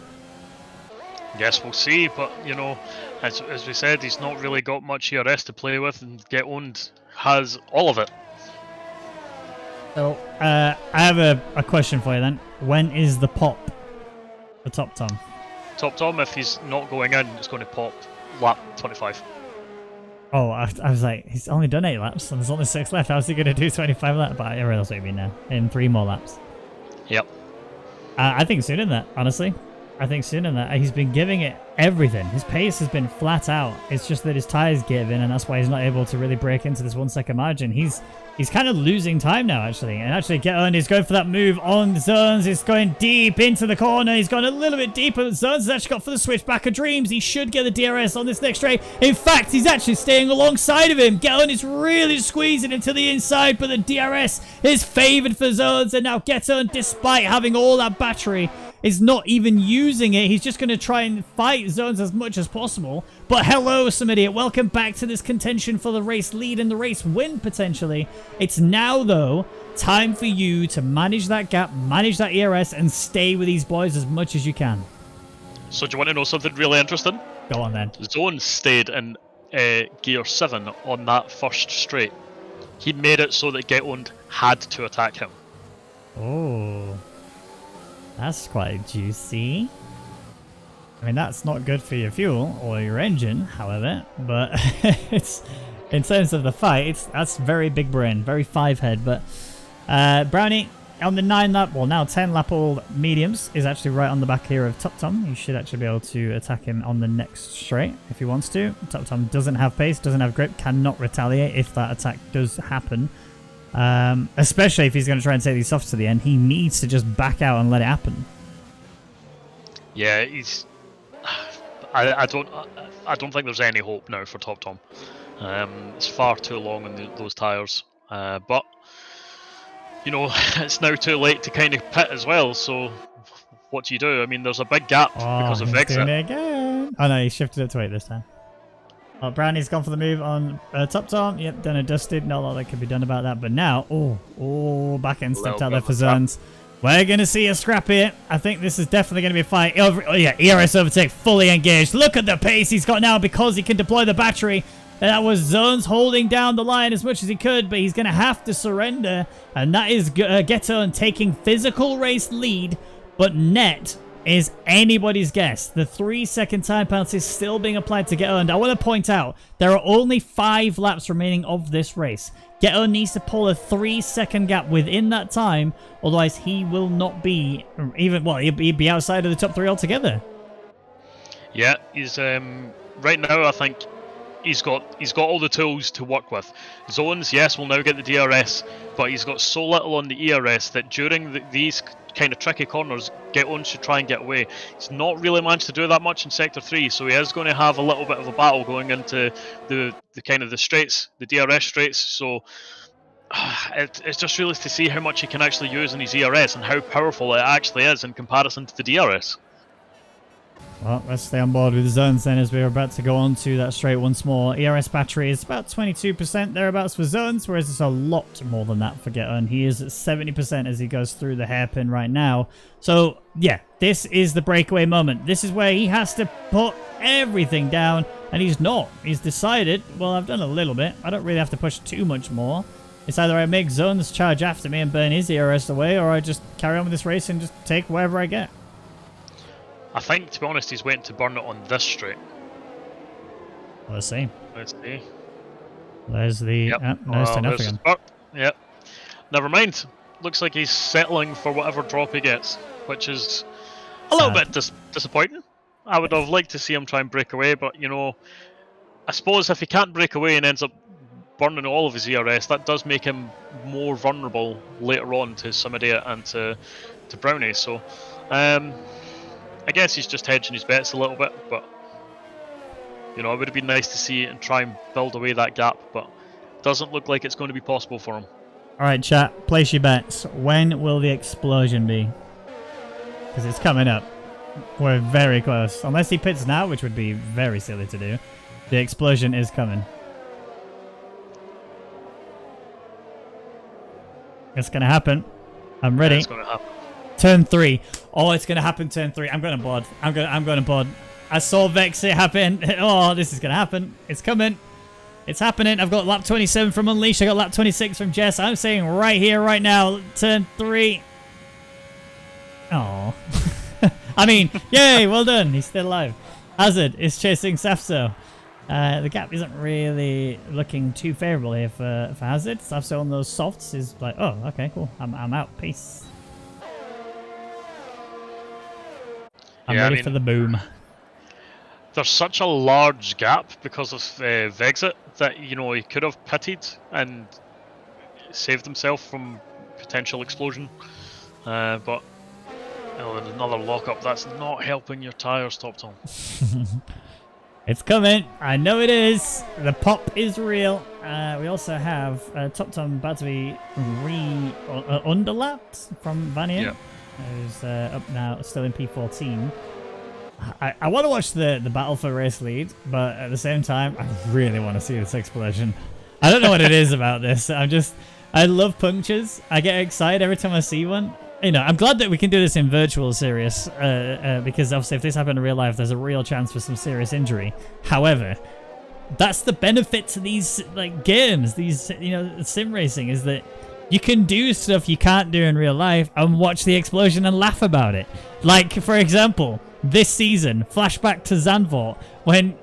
Yes, we'll see, but you know, as we said, he's not really got much ERS to play with, and Get-On has all of it.
So, I have a question for you then. When is the pop for Top Tom?
Top Tom, if he's not going in, it's going to pop lap 25.
Oh, I was like, he's only done 8 laps, and there's only 6 left. How's he going to do 25 laps? But I realize what you mean now. In 3 more laps.
Yep.
I think sooner than that, honestly. I think sooner than that. He's been giving it everything. His pace has been flat out. It's just that his tires give in, and that's why he's not able to really break into this 1 second margin. He's kind of losing time now, actually. And actually, Get-On is going for that move on Zones. He's going deep into the corner. He's gone a little bit deeper. Zones has actually got for the switchback of Dreams. He should get the DRS on this next straight. In fact, he's actually staying alongside of him. Get-On is really squeezing him to the inside, but the DRS is favored for Zones. And now Get-On, despite having all that battery, is not even using it. He's just going to try and fight Zones as much as possible. But hello, some idiot. Welcome back to this contention for the race lead and the race win, potentially. It's now, though, time for you to manage that gap, manage that ERS, and stay with these boys as much as you can.
So do you want to know something really interesting?
Go on, then.
Zones stayed in gear 7 on that first straight. He made it so that Get-On had to attack him.
Oh... That's quite juicy. I mean, that's not good for your fuel or your engine, however, but it's in terms of the fight, that's very big brain, very 5 head. But Brownie, on the 9-lap, well now 10-lap old mediums is actually right on the back here of Top Tom. You should actually be able to attack him on the next straight if he wants to. Top Tom doesn't have pace, doesn't have grip, cannot retaliate if that attack does happen. Especially if he's going to try and take these softs to the end, he needs to just back out and let it happen.
Yeah, he's. I don't think there's any hope now for Top Tom. It's far too long on those tyres. But you know, it's now too late to kind of pit as well. So what do you do? I mean, there's a big gap because of exit.
Doing it again. Oh no, he shifted it to 8 this time. Oh, Brownie's gone for the move on Top Tom. Yep, done and dusted. Not a lot that could be done about that. But now, back end stepped out there for zones. We're going to see a scrap here. I think this is definitely going to be a fight. ERS overtake fully engaged. Look at the pace he's got now because he can deploy the battery. That was Zones holding down the line as much as he could, but he's going to have to surrender. And that is Geton taking physical race lead, but net is anybody's guess. The 3-second time penalty is still being applied to Geton. I want to point out, there are only 5 laps remaining of this race. Geton needs to pull a 3-second gap within that time, otherwise he will not be even, well, he'd be outside of the top 3 altogether.
Yeah, he's right now I think he's got all the tools to work with. Zones, yes, will now get the DRS, but he's got so little on the ERS that during these kind of tricky corners, Geton should try and get away. He's not really managed to do that much in Sector 3, so he is going to have a little bit of a battle going into the kind of the straights, the DRS straights, so it's just really to see how much he can actually use in his ERS and how powerful it actually is in comparison to the DRS.
Well, let's stay on board with the zones then as we're about to go on to that straight once more. ERS battery is about 22% thereabouts for zones, whereas it's a lot more than that for Geton. He is at 70% as he goes through the hairpin right now. So, yeah, this is the breakaway moment. This is where he has to put everything down, and he's not. He's decided, well, I've done a little bit. I don't really have to push too much more. It's either I make zones charge after me and burn his ERS away, or I just carry on with this race and just take wherever I get.
I think, to be honest, he's waiting to burn it on this straight.
Let's see.
Let's see.
There's the...
Yep.
There's 10 up again.
Yep. Never mind. Looks like he's settling for whatever drop he gets, which is a little bit disappointing. I would have liked to see him try and break away, but, you know, I suppose if he can't break away and ends up burning all of his ERS, that does make him more vulnerable later on to Samadia and to Brownie. So, I guess he's just hedging his bets a little bit, but you know, it would have been nice to see it and try and build away that gap, but it doesn't look like it's going to be possible for him.
Alright, chat, place your bets. When will the explosion be? Because it's coming up. We're very close. Unless he pits now, which would be very silly to do. The explosion is coming. It's going to happen. I'm ready.
Yeah, it's going to happen.
Turn 3. Oh, it's going to happen turn 3. I'm going to bod. I'm going to bod. I saw Vex it happen. Oh, this is going to happen. It's coming. It's happening. I've got lap 27 from Unleash. I got lap 26 from Jess. I'm saying right here, right now, turn 3. Oh. I mean, yay, well done. He's still alive. Hazard is chasing Safso. The gap isn't really looking too favourable here for Hazard. Safso on those softs is like, oh, okay, cool. I'm out. Peace. I'm ready for the boom.
There's such a large gap because of Vexit that, you know, he could have pitted and saved himself from potential explosion. But you know, another lockup, that's not helping your tyres, Top Tom.
It's coming. I know it is. The pop is real. We also have Top Tom about to be underlapped from Vanian.
Yep.
Who's up now, still in P14. I want to watch the battle for race lead, but at the same time, I really want to see this explosion. I don't know what it is about this. I love punctures. I get excited every time I see one. You know, I'm glad that we can do this in virtual serious, because obviously if this happened in real life, there's a real chance for some serious injury. However, that's the benefit to these like games, these, you know, sim racing, is that you can do stuff you can't do in real life and watch the explosion and laugh about it. Like, for example, this season, flashback to Zandvoort, when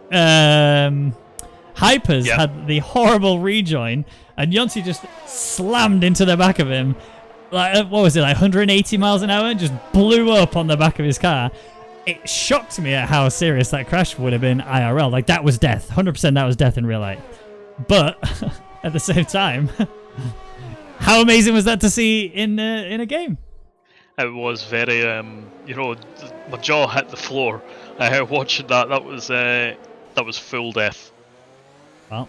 Hypers had the horrible rejoin and Yonsei just slammed into the back of him. like, what was it, like 180 miles an hour, and just blew up on the back of his car. It shocked me at how serious that crash would have been IRL. Like, that was death. 100% that was death in real life. But at the same time, how amazing was that to see in a game?
It was very, you know, my jaw hit the floor watching that. That was full death.
Well,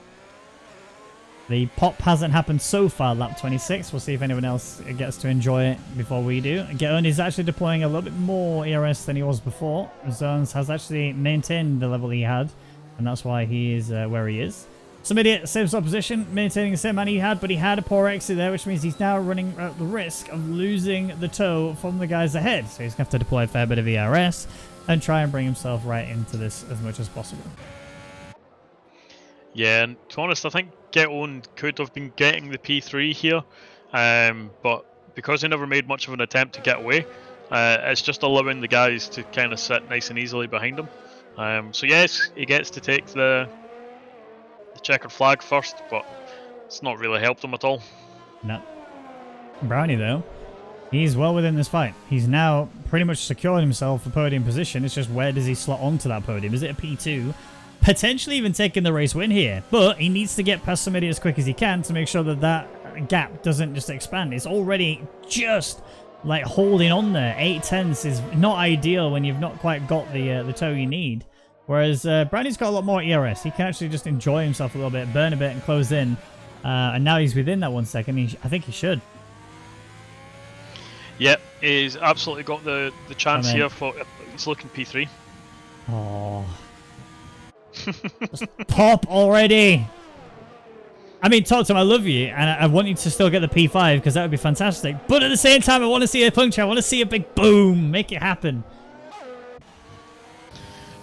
the pop hasn't happened so far, lap 26. We'll see if anyone else gets to enjoy it before we do. Geton is actually deploying a little bit more ERS than he was before. Zones has actually maintained the level he had, and that's why he is where he is. Some idiot saves up position, maintaining the same amount he had, but he had a poor exit there, which means he's now running at the risk of losing the toe from the guys ahead. So he's going to have to deploy a fair bit of ERS and try and bring himself right into this as much as possible.
Yeah, and to be honest, I think Geton could have been getting the P3 here, but because he never made much of an attempt to get away, it's just allowing the guys to kind of sit nice and easily behind him. So yes, he gets to take the checkered flag first, but it's not really helped him at all.
No. Brownie, though, he's well within this fight. He's now pretty much secured himself a podium position. It's just where does he slot onto that podium? Is it a P2? Potentially even taking the race win here, but he needs to get past somebody as quick as he can to make sure that that gap doesn't just expand. It's already just like holding on there. 8/10 is not ideal when you've not quite got the toe you need. Whereas Brownie's got a lot more ERS. He can actually just enjoy himself a little bit, burn a bit, and close in. And now he's within that 1 second. I think he should.
Yep, he's absolutely got the chance here for. He's looking P3.
Oh. Just pop already. I mean, Tom, I love you, and I want you to still get the P5 because that would be fantastic. But at the same time, I want to see a puncture. I want to see a big boom. Make it happen.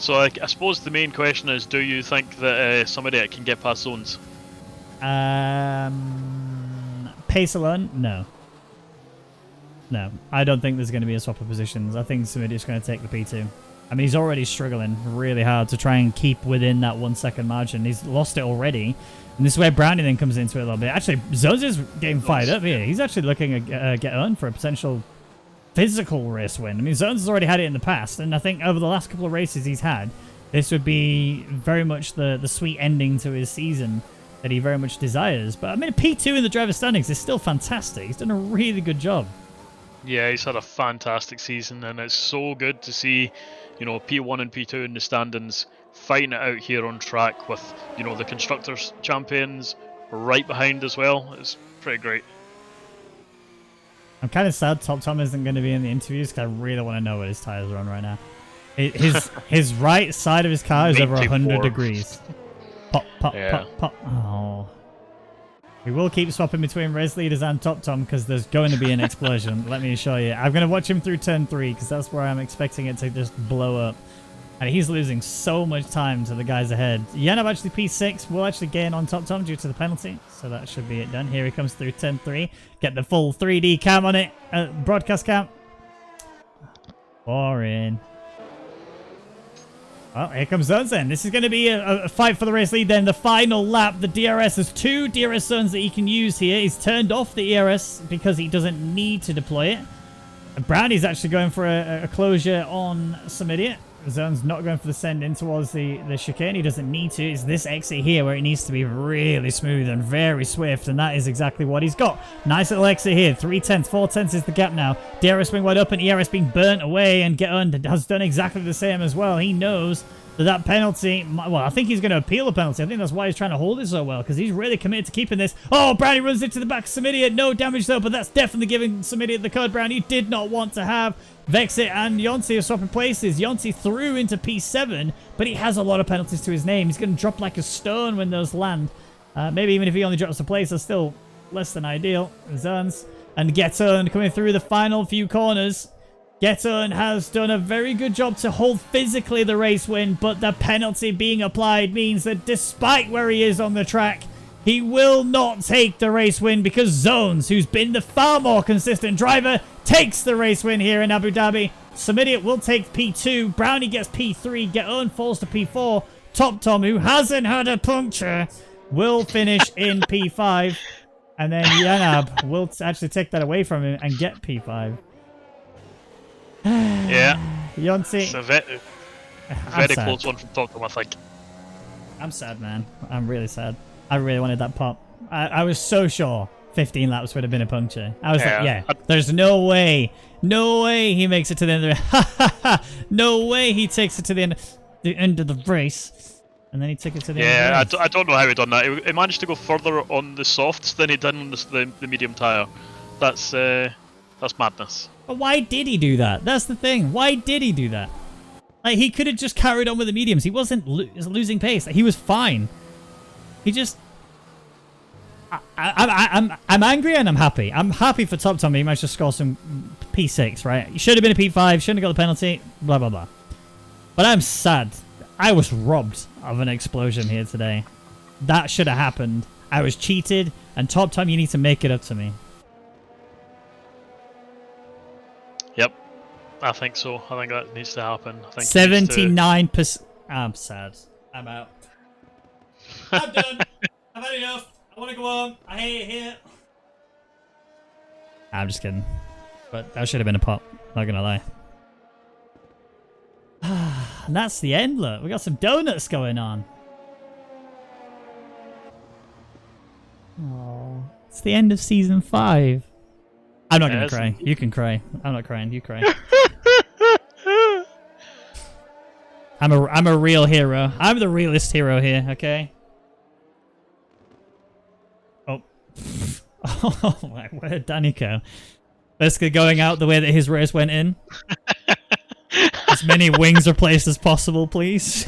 So I suppose the main question is, do you think that somebody can get past zones?
Pace alone? No. No. I don't think there's going to be a swap of positions. I think somebody's going to take the P2. I mean, he's already struggling really hard to try and keep within that 1 second margin. He's lost it already. And this is where Brownie then comes into it a little bit. Actually, Zones is getting fired up here. He's actually looking at Geton for a potential physical race win. I mean, Zones has already had it in the past, and I think over the last couple of races he's had, this would be very much the sweet ending to his season that he very much desires. But I mean, a P2 in the driver's standings is still fantastic. He's done a really good job.
Yeah, he's had a fantastic season, and it's so good to see, you know, P1 and P2 in the standings fighting it out here on track with, you know, the Constructors champions right behind as well. It's pretty great.
I'm kind of sad Tom isn't going to be in the interviews because I really want to know what his tires are on right now. His right side of his car is over 100 degrees. Pop, pop,
yeah.
pop, pop. Oh. We will keep swapping between race leaders and Tom because there's going to be an explosion. Let me assure you. I'm going to watch him through turn 3 because that's where I'm expecting it to just blow up. And he's losing so much time to the guys ahead. Yanab actually P6 will actually gain on Tom due to the penalty. So that should be it done. Here he comes through turn 3. Get the full 3D cam on it. Broadcast cam. Boring. Well, here comes Zones then. This is going to be a fight for the race lead then. The final lap. The DRS has 2 DRS zones that he can use here. He's turned off the ERS because he doesn't need to deploy it. Brownie's actually going for a closure on some idiot. Zone's not going for the send in towards the chicane. He doesn't need to. It's this exit here where it needs to be really smooth and very swift, and that is exactly what he's got. Nice little exit here. 3/10, 4/10 is the gap now. DRS being wide open, ERS being burnt away, and Geton has done exactly the same as well. He knows that penalty, well, I think he's going to appeal the penalty. I think that's why he's trying to hold it so well, because he's really committed to keeping this. Oh, Brownie runs into the back of some idiot. No damage though, but that's definitely giving some idiot the code. Brownie did not want to have Vexit and Yonsei are swapping places. Yonsei threw into P7, but he has a lot of penalties to his name. He's going to drop like a stone when those land. Maybe even if he only drops a place, that's still less than ideal. Zones and Geton coming through the final few corners. Geton has done a very good job to hold physically the race win, but the penalty being applied means that despite where he is on the track, he will not take the race win because Zones, who's been the far more consistent driver, takes the race win here in Abu Dhabi. Samidiot will take P2. Brownie gets P3. Geton falls to P4. Tom, who hasn't had a puncture, will finish in P5. And then Yanab will actually take that away from him and get P5.
Yeah.
Yonti.
It's a very close one from Toptom, I think.
I'm sad, man. I'm really sad. I really wanted that pop. I was so sure 15 laps would have been a puncture. I was like, yeah, there's no way. No way he makes it to the end of the No way he takes it to the end of the race. And then he took it to the end of the race.
I don't know how he done that. He managed to go further on the softs than he did on the medium tyre. That's madness.
But why did he do that? That's the thing. Why did he do that? Like, he could have just carried on with the mediums. He wasn't losing pace. He was fine. He just... I'm angry and I'm happy. I'm happy for Top Tom. He managed to score some P6, right? He should have been a P5. Shouldn't have got the penalty. Blah, blah, blah. But I'm sad. I was robbed of an explosion here today. That should have happened. I was cheated. And Top Tom, you need to make it up to me.
Yep. I think so. I think that needs to happen. I think
79%. I'm sad. I'm out. I'm done. I've had enough. I want to go home. I hate it here. I'm just kidding. But that should have been a pop. Not gonna lie. And that's the end, look. We got some donuts going on. Oh, it's the end of season 5. I'm not gonna cry. You can cry. I'm not crying. You cry. I'm a real hero. I'm the realest hero here. Okay. Oh. Oh my word, Danico. Basically going out the way that his race went in. As many wings replaced as possible, please.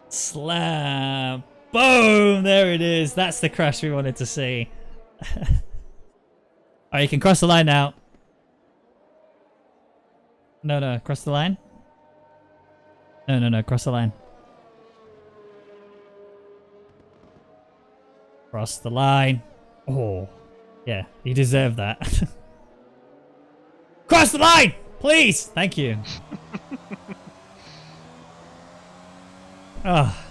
Slam. Boom! There it is. That's the crash we wanted to see. Alright, you can cross the line now. No, cross the line. No, cross the line. Cross the line. Oh, yeah, you deserve that. Cross the line, please. Thank you. Oh.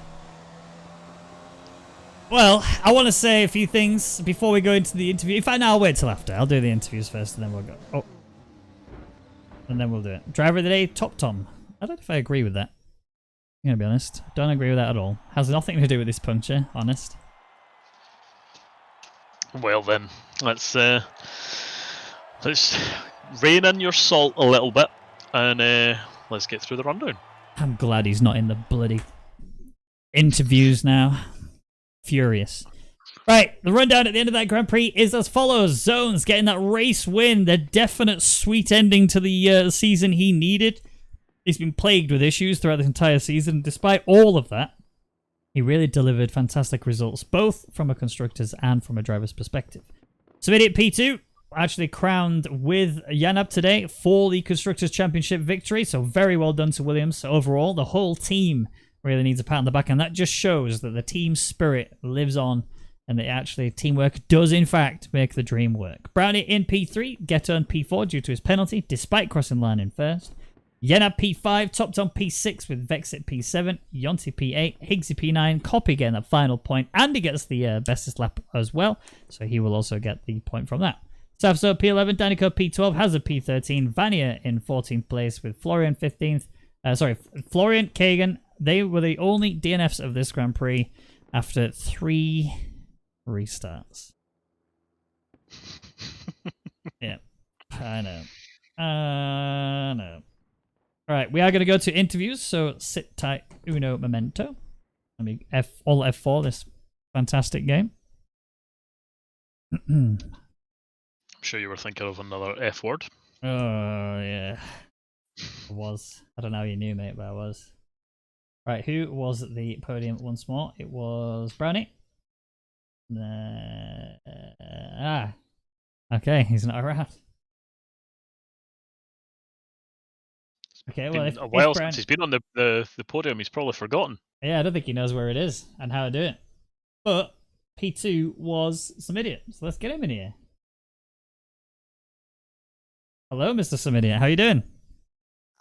Well, I want to say a few things before we go into the interview. In fact, no, I'll wait till after. I'll do the interviews first, and then we'll go. Oh, and then we'll do it. Driver of the day, Top Tom. I don't know if I agree with that. I'm gonna be honest. Don't agree with that at all. Has nothing to do with this puncture. Honest.
Well then, let's rein in your salt a little bit, and let's get through the rundown.
I'm glad he's not in the bloody interviews now. Furious. Right, the rundown at the end of that Grand Prix is as follows. Zones getting that race win, the definite sweet ending to the season he needed. He's been plagued with issues throughout the entire season. Despite all of that, he really delivered fantastic results, both from a constructor's and from a driver's perspective. Submitted P2, actually crowned with Yanab today for the Constructors' Championship victory, so very well done to Williams. Overall, the whole team really needs a pat on the back, and that just shows that the team spirit lives on, and that actually teamwork does in fact make the dream work. Brownie in P3, Geto in P4 due to his penalty, despite crossing line in first. Yenab P5, Top Tom P6 with Vexit P7, Yonti P8, Higgsy P9, Copy getting that final point, and he gets the bestest lap as well, so he will also get the point from that. Safso P11, Danico P12 has a P13, Vania in 14th place with Florian 15th. Florian, Kagan, they were the only DNFs of this Grand Prix after 3 restarts. Yeah, I know. Alright, we are going to go to interviews, so sit tight, uno momento. Let me all F4 this fantastic game.
I'm sure you were thinking of another F word.
Oh, yeah. I was. I don't know how you knew, mate, but I was. Right, who was at the podium once more? It was Brownie. Okay, he's not around. Okay, well,
it's been a while since he's been on the podium. He's probably forgotten.
Yeah, I don't think he knows where it is and how to do it. But P2 was some idiot, so let's get him in here. Hello, Mr. Samidian. How you doing?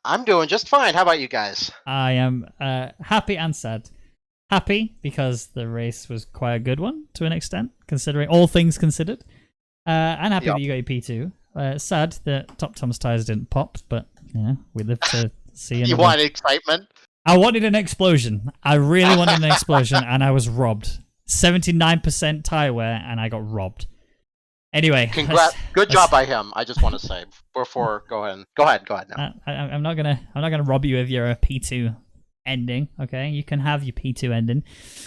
I'm doing just fine. How about you guys?
I am happy and sad. Happy because the race was quite a good one to an extent, considering all things considered. And happy that you got your P2. Sad that Top Tom's tires didn't pop, but yeah, we live to see another.
You want excitement?
I wanted an explosion. I really wanted an explosion, and I was robbed. 79% tire wear, and I got robbed. Anyway,
Congrats! Good job by him. I just want to say before go ahead now.
I'm not gonna rob you of your P2 ending. Okay, you can have your P2 ending.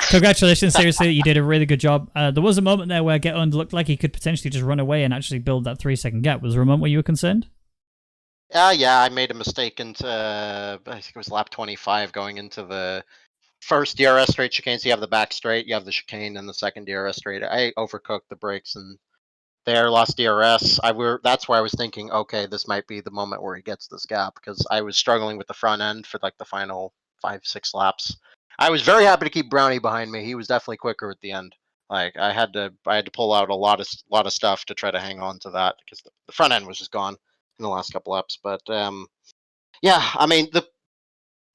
Congratulations, seriously, you did a really good job. There was a moment there where Get Under looked like he could potentially just run away and actually build that 3-second gap. Was there a moment where you were concerned?
Yeah, I made a mistake into I think it was lap 25 going into the first DRS straight chicane. So you have the back straight, you have the chicane, and the second DRS straight. I overcooked the brakes and there lost DRS. That's why I was thinking, okay, this might be the moment where he gets this gap because I was struggling with the front end for like the final 5-6 laps. I was very happy to keep Brownie behind me. He was definitely quicker at the end. Like I had to pull out a lot of stuff to try to hang on to that because the front end was just gone in the last couple laps. But yeah, I mean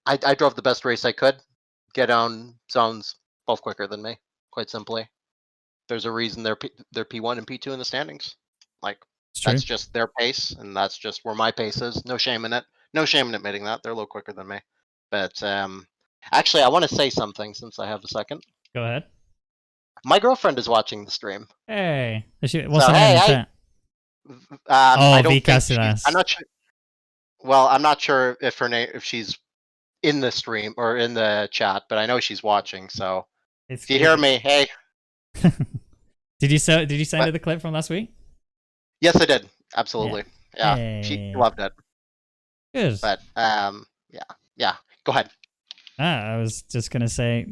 I drove the best race I could. Get on zones both quicker than me, quite simply. There's a reason they're P1 and P2 in the standings. Like that's just their pace, and that's just where my pace is. No shame in it. No shame in admitting that they're a little quicker than me. But actually, I want to say something since I have a second.
Go ahead.
My girlfriend is watching the stream.
Hey, what's her name in the chat?
I don't
Vikassilas.
I'm not sure. Well, I'm not sure if she's in the stream or in the chat, but I know she's watching. So if you hear me, hey.
Did you send her the clip from last week?
Yes, I did. Absolutely. Yeah, hey. She loved it.
Good.
But yeah. Go ahead.
I was just gonna say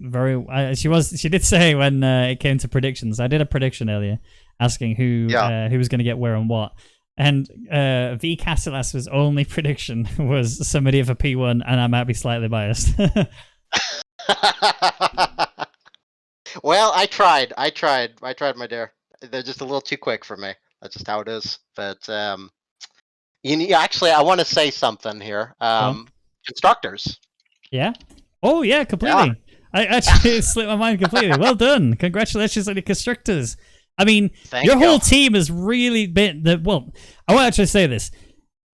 she did say when it came to predictions. I did a prediction earlier, asking who was gonna get where and what. And V Castellas's only prediction was somebody of a P1, and I might be slightly biased.
Well, I tried, my dear. They're just a little too quick for me. That's just how it is. But actually, I want to say something here. Constructors.
Yeah. Oh yeah, completely. Yeah. I actually slipped my mind completely. Well done. Congratulations on the constructors. I mean, your whole team has really been I want to actually say this.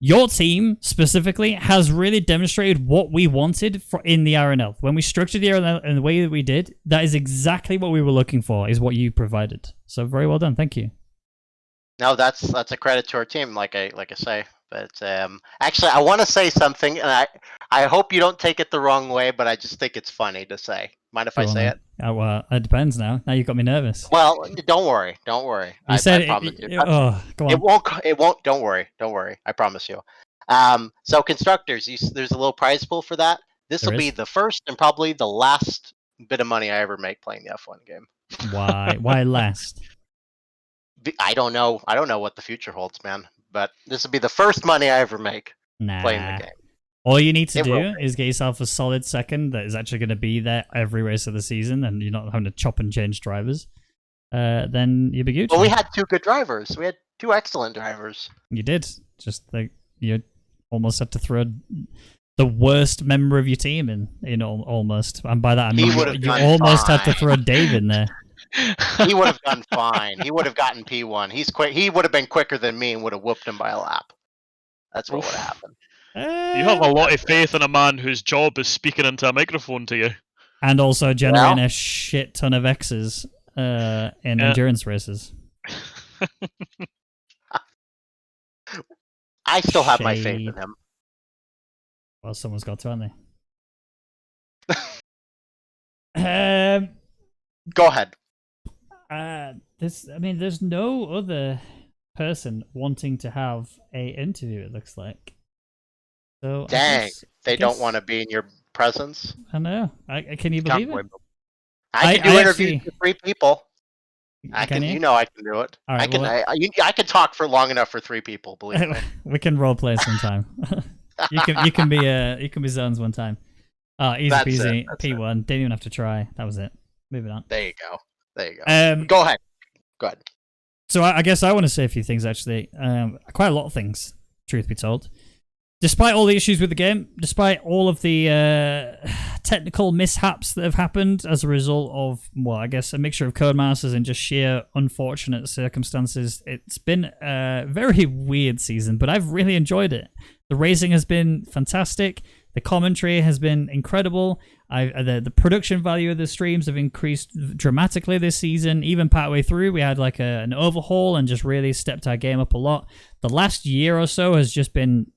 Your team specifically has really demonstrated what we wanted in the RNL. When we structured the RNL in the way that we did, that is exactly what we were looking for, is what you provided. So very well done. Thank you.
No, that's a credit to our team, like I say. But actually, I want to say something, and I hope you don't take it the wrong way, but I just think it's funny to say. Mind if I say it?
Well, it depends now. Now you've got me nervous.
Well, don't worry.
You said
I promise you.
Oh, go on.
It won't. Don't worry. I promise you. So constructors, there's a little prize pool for that. This will be the first and probably the last bit of money I ever make playing the F1 game.
Why? Why last?
I don't know. I don't know what the future holds, man. But this will be the first money I ever make playing the game.
All you need to do is get yourself a solid second that is actually going to be there every race of the season, and you're not having to chop and change drivers. Then you'll be good.
Well, we had 2 good drivers. We had 2 excellent drivers.
You did. Just like you almost had to throw the worst member of your team in almost. And by that I mean you almost had to throw Dave in there.
He would have done fine. He would have gotten P1. He's quick. He would have been quicker than me and would have whooped him by a lap. That's what would have happened.
You have a lot of faith in a man whose job is speaking into a microphone to you.
And also generating a shit ton of X's in endurance races.
I still have my faith in him.
Well, someone's got to, haven't they?
Go ahead.
There's no other person wanting to have a interview, it looks like. So
dang, they don't want to be in your presence.
I know. Can you believe it?
I can do interviews with 3 people. I can do it.
All right,
I can talk for long enough for 3 people. Believe me.
We can role play sometime. you can be zones one time. Easy peasy. P1. Didn't even have to try. That was it. Moving on.
There you go. Go ahead.
So I guess I want to say a few things actually. Quite a lot of things, truth be told. Despite all the issues with the game, despite all of the technical mishaps that have happened as a result of, well, I guess a mixture of Codemasters and just sheer unfortunate circumstances. It's been a very weird season, but I've really enjoyed it. The racing has been fantastic. The commentary has been incredible. The production value of the streams have increased dramatically this season. Even partway through, we had like an overhaul and just really stepped our game up a lot. The last year or so has just been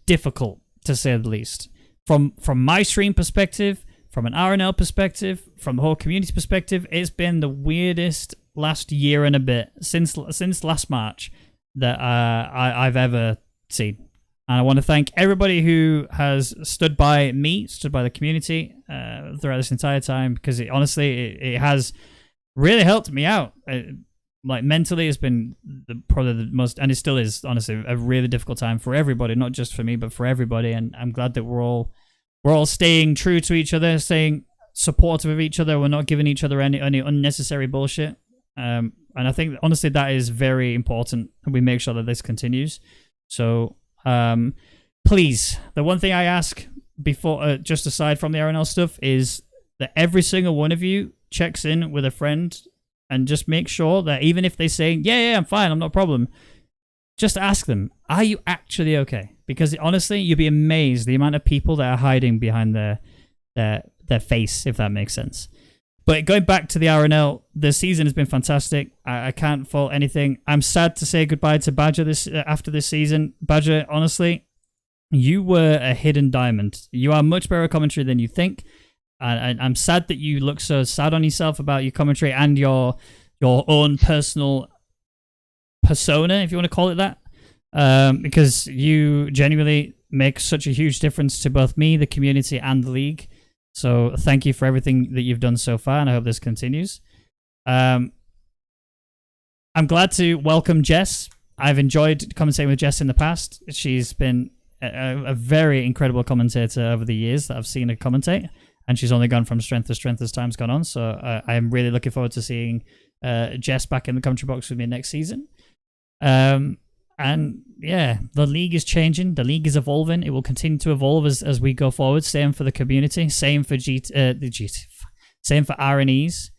difficult, to say the least. From my stream perspective, from an RNL perspective, from the whole community perspective, it's been the weirdest last year and a bit since last March that I've ever seen. And I want to thank everybody who has stood by me, stood by the community throughout this entire time, because it has really helped me out. Like mentally, it's been probably the most, and it still is, honestly, a really difficult time for everybody, not just for me, but for everybody. And I'm glad that we're all staying true to each other, staying supportive of each other. We're not giving each other any unnecessary bullshit. And I think, honestly, that is very important. We make sure that this continues. So, please, the one thing I ask before, just aside from the RNL stuff, is that every single one of you checks in with a friend and just make sure that even if they say, yeah, I'm fine, I'm not a problem, just ask them, are you actually okay? Because honestly, you'll be amazed the amount of people that are hiding behind their face, if that makes sense. But going back to the RNL, the season has been fantastic. I can't fault anything. I'm sad to say goodbye to Badger after this season. Badger, honestly, you were a hidden diamond. You are much better at commentary than you think. And I'm sad that you look so sad on yourself about your commentary and your own personal persona, if you want to call it that. Because you genuinely make such a huge difference to both me, the community, and the league. So thank you for everything that you've done so far, and I hope this continues. I'm glad to welcome Jess. I've enjoyed commentating with Jess in the past. She's been a very incredible commentator over the years that I've seen her commentate, and she's only gone from strength to strength as time's gone on. So I am really looking forward to seeing Jess back in the commentary box with me next season. And yeah, the league is changing. The league is evolving. It will continue to evolve as we go forward. Same for the community. Same for Same for RNEs.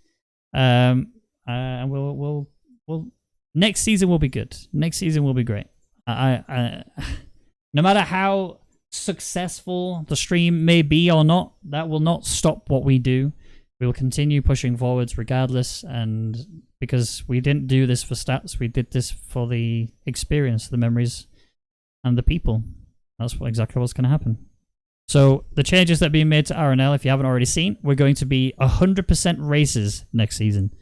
And we'll next season will be good. Next season will be great. No matter how successful the stream may be or not, that will not stop what we do. We will continue pushing forwards regardless, and because we didn't do this for stats, we did this for the experience, the memories, and the people. That's exactly what's going to happen. So the changes that are being made to RNL, if you haven't already seen, we're going to be 100% races next season.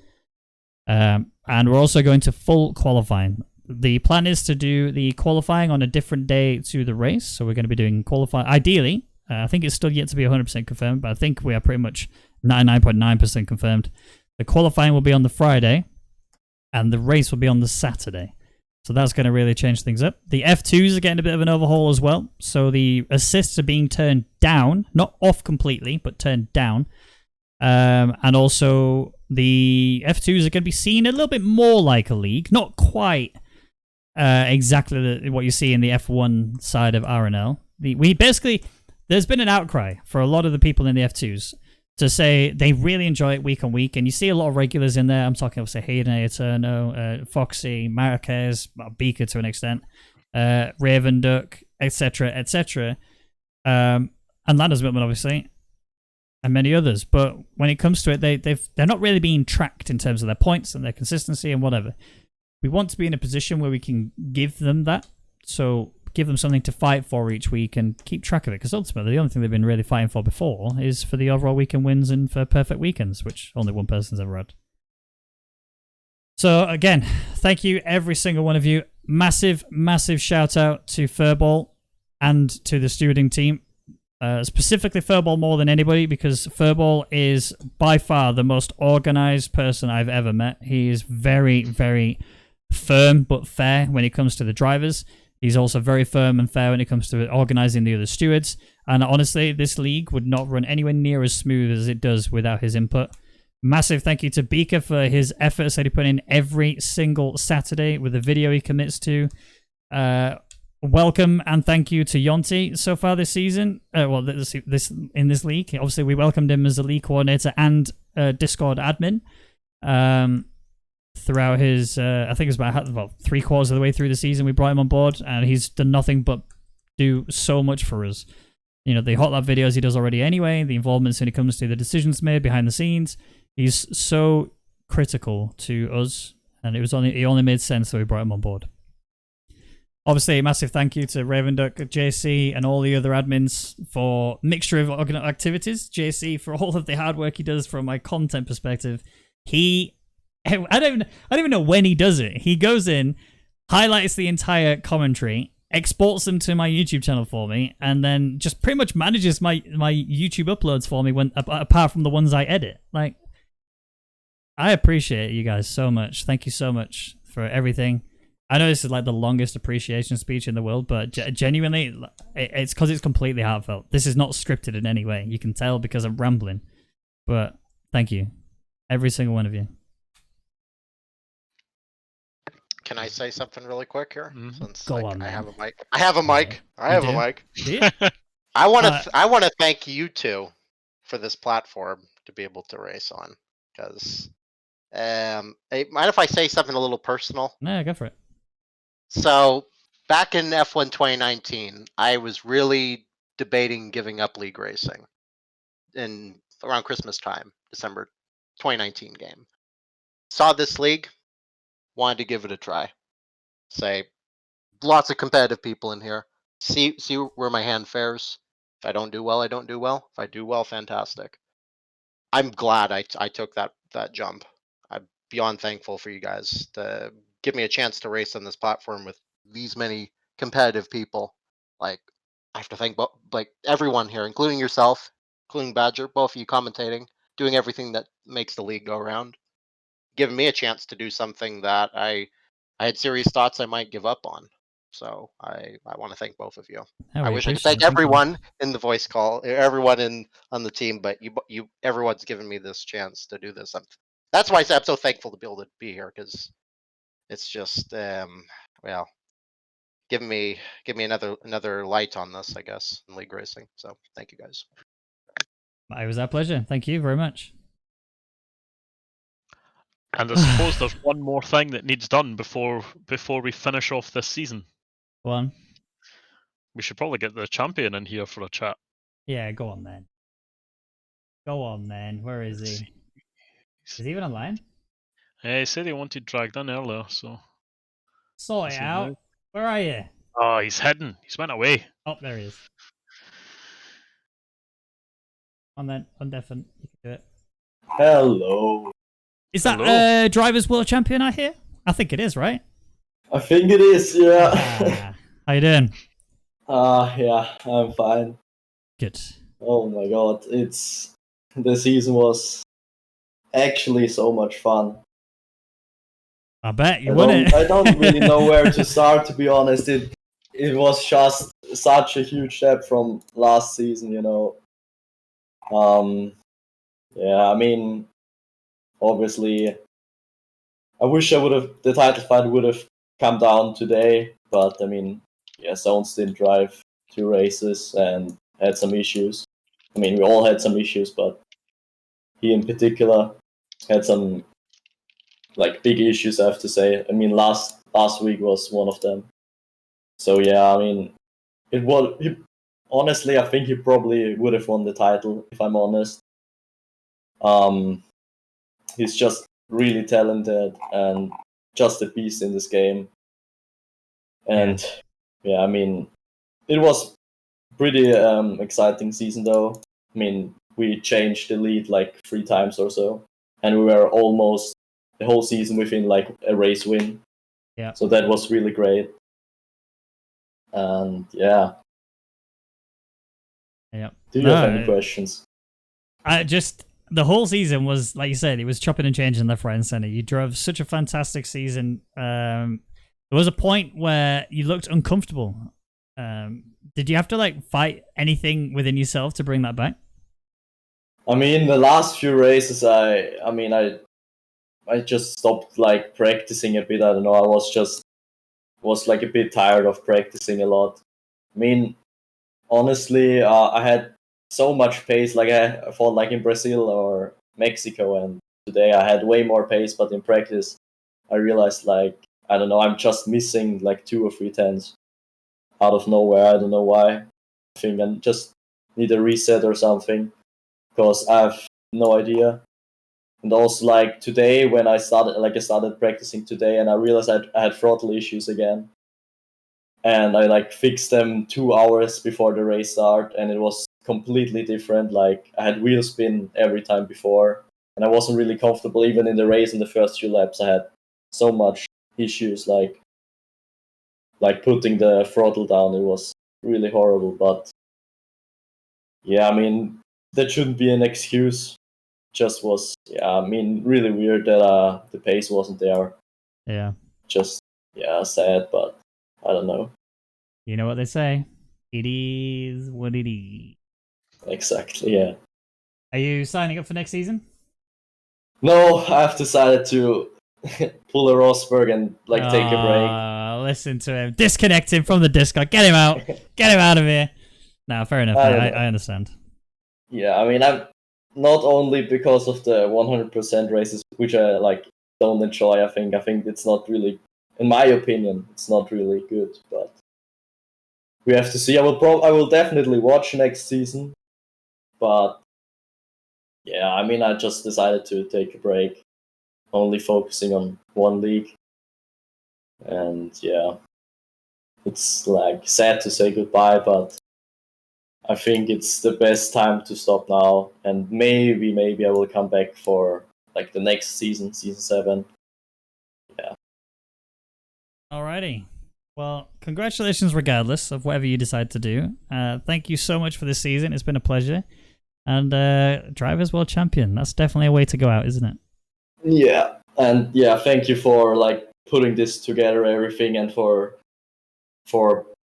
And we're also going to full qualifying. The plan is to do the qualifying on a different day to the race. So we're going to be doing qualifying. Ideally, I think it's still yet to be 100% confirmed, but I think we are pretty much 99.9% confirmed. The qualifying will be on the Friday, and the race will be on the Saturday. So that's going to really change things up. The F2s are getting a bit of an overhaul as well. So the assists are being turned down, not off completely, but turned down. And also the F2s are going to be seen a little bit more like a league. Not quite exactly what you see in the F1 side of RNL. There's been an outcry for a lot of the people in the F2s to say they really enjoy it week on week, and you see a lot of regulars in there. I'm talking obviously Hayden, Eterno, Foxy, Marquez, Beaker to an extent, Raven Duck, etc., etc., and Landers Whitman, obviously, and many others. But when it comes to it, they're not really being tracked in terms of their points and their consistency and whatever. We want to be in a position where we can give them that, so give them something to fight for each week and keep track of it, because ultimately the only thing they've been really fighting for before is for the overall weekend wins and for perfect weekends, which only one person's ever had. So again, thank you every single one of you. Massive shout out to Furball and to the stewarding team. Specifically Furball more than anybody, because Furball is by far the most organized person I've ever met. He is very, very firm but fair when it comes to the drivers. He's also very firm and fair when it comes to organizing the other stewards. And honestly, this league would not run anywhere near as smooth as it does without his input. Massive thank you to Beaker for his efforts that he put in every single Saturday with the video he commits to. welcome and thank you to Yonti so far this season. This in this league. Obviously, we welcomed him as a league coordinator and Discord admin. Throughout his, I think it was about 3/4 of the way through the season, we brought him on board, and he's done nothing but do so much for us. You know, the hot lab videos he does already anyway, the involvements when it comes to the decisions made behind the scenes. He's so critical to us, and it only made sense that we brought him on board. Obviously, a massive thank you to Ravenduck, JC, and all the other admins for mixture of activities. JC for all of the hard work he does from my content perspective. I don't even know when he does it. He goes in, highlights the entire commentary, exports them to my YouTube channel for me, and then just pretty much manages my YouTube uploads for me apart from the ones I edit. Like, I appreciate you guys so much. Thank you so much for everything. I know this is like the longest appreciation speech in the world, but genuinely, it's because it's completely heartfelt. This is not scripted in any way. You can tell because I'm rambling. But thank you. Every single one of you.
Can I say something really quick here? Since
Go on,
I
man.
have a mic. I have a mic. I have a mic.
Do you?
I want to thank you two for this platform to be able to race on. Because, mind if I say something a little personal?
No, go for it.
So back in F1 2019, I was really debating giving up league racing in around Christmas time, December 2019 game. Saw this league, wanted to give it a try. Say, lots of competitive people in here. See where my hand fares. If I don't do well, I don't do well. If I do well, fantastic. I'm glad I took that jump. I'm beyond thankful for you guys to give me a chance to race on this platform with these many competitive people. Like, I have to thank everyone here, including yourself, including Badger, both of you commentating, doing everything that makes the league go around, giving me a chance to do something that I had serious thoughts I might give up on. So I want to thank both of you. I wish I could thank everyone in the voice call, everyone on the team, but everyone's given me this chance to do this. That's why I'm so thankful to be able to be here, because it's just give me another light on this, I guess, in league racing. So thank you guys.
It was our pleasure. Thank you very much.
And I suppose there's one more thing that needs done before we finish off this season.
Go on.
We should probably get the champion in here for a chat.
Yeah, go on then. Go on then. Where is he? Is he even online?
He said he wanted dragged in earlier, so...
Sort it out. Where are you?
Oh, he's hidden. He's went away.
Oh, there he is. On then, undeafen. You can do it.
Hello.
Is that Drivers World Champion I hear? I think it is, right?
I think it is, yeah.
How you doing?
Yeah, I'm fine.
Good.
Oh my god, the season was actually so much fun.
I bet you won it.
I don't really know where to start, to be honest. It was just such a huge step from last season, you know. Yeah, I mean, obviously, I wish the title fight would have come down today, but I mean, yeah, Zones didn't drive 2 races and had some issues. I mean, we all had some issues, but he in particular had some big issues, I have to say. I mean, last week was one of them. So yeah, I mean, honestly, I think he probably would have won the title, if I'm honest. He's just really talented and just a beast in this game. And yeah, I mean, it was pretty exciting season though. I mean, we changed the lead 3 times or so, and we were almost the whole season within a race win.
Yeah.
So that was really great. And yeah.
Yeah.
Do you have any questions?
The whole season was, like you said, it was chopping and changing left, right, and center. You drove such a fantastic season. There was a point where you looked uncomfortable. Did you have to fight anything within yourself to bring that back?
I mean, the last few races, I just stopped practicing a bit. I don't know. I was just was like a bit tired of practicing a lot. I mean, honestly, I had so much pace. Like I thought, like in Brazil or Mexico, and today I had way more pace. But in practice, I realized like I don't know, I'm just missing like 2 or 3 tens out of nowhere. I don't know why. I think I just need a reset or something because I have no idea. And also like today when I started practicing today and I realized I had throttle issues again. And I like fixed them 2 hours before the race start and it was completely different. Like I had wheel spin every time before and I wasn't really comfortable even in the race in the first few laps. I had so much issues like putting the throttle down. It was really horrible, but yeah, I mean that shouldn't be an excuse. Just was, yeah, I mean, really weird that the pace wasn't there.
Yeah.
Just, yeah, sad, but I don't know.
You know what they say. It is what it is.
Exactly, yeah.
Are you signing up for next season?
No, I've decided to pull a Rosberg and like take a break.
Listen to him. Disconnect him from the Discord. Get him out. Get him out of here. No, fair enough. I understand.
Yeah, I mean, I'm not only because of the 100% races, which I like don't enjoy. I think it's not really, in my opinion, it's not really good. But we have to see. I will definitely watch next season, but yeah, I mean, I just decided to take a break, only focusing on one league, and yeah, it's like sad to say goodbye, but I think it's the best time to stop now, and maybe I will come back for like the next season, season 7. Yeah.
Alrighty. Well, congratulations regardless of whatever you decide to do. Thank you so much for this season. It's been a pleasure. And Drivers World Champion. That's definitely a way to go out, isn't it?
Yeah. And yeah, thank you for like putting this together, everything, and for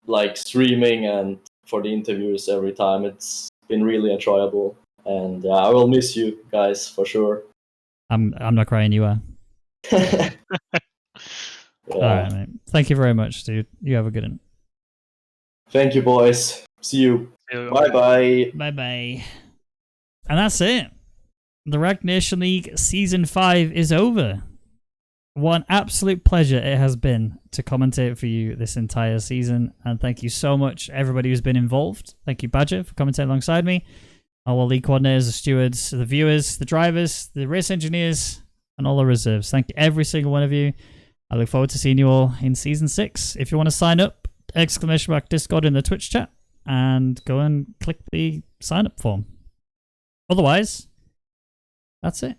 like streaming and for the interviews every time. It's been really enjoyable. And I will miss you guys for sure.
I'm not crying, you are.
Yeah.
Alright, mate. Thank you very much, dude. You have a good one.
Thank you, boys. See you.
Yeah.
Bye-bye.
Bye-bye. And that's it. The Rwagnation League Season 5 is over. What an absolute pleasure it has been to commentate for you this entire season. And thank you so much, everybody who's been involved. Thank you, Badger, for commentating alongside me. All the league coordinators, the stewards, the viewers, the drivers, the race engineers, and all the reserves. Thank you, every single one of you. I look forward to seeing you all in Season 6. If you want to sign up, !Discord in the Twitch chat, and go and click the sign up form. Otherwise, that's it.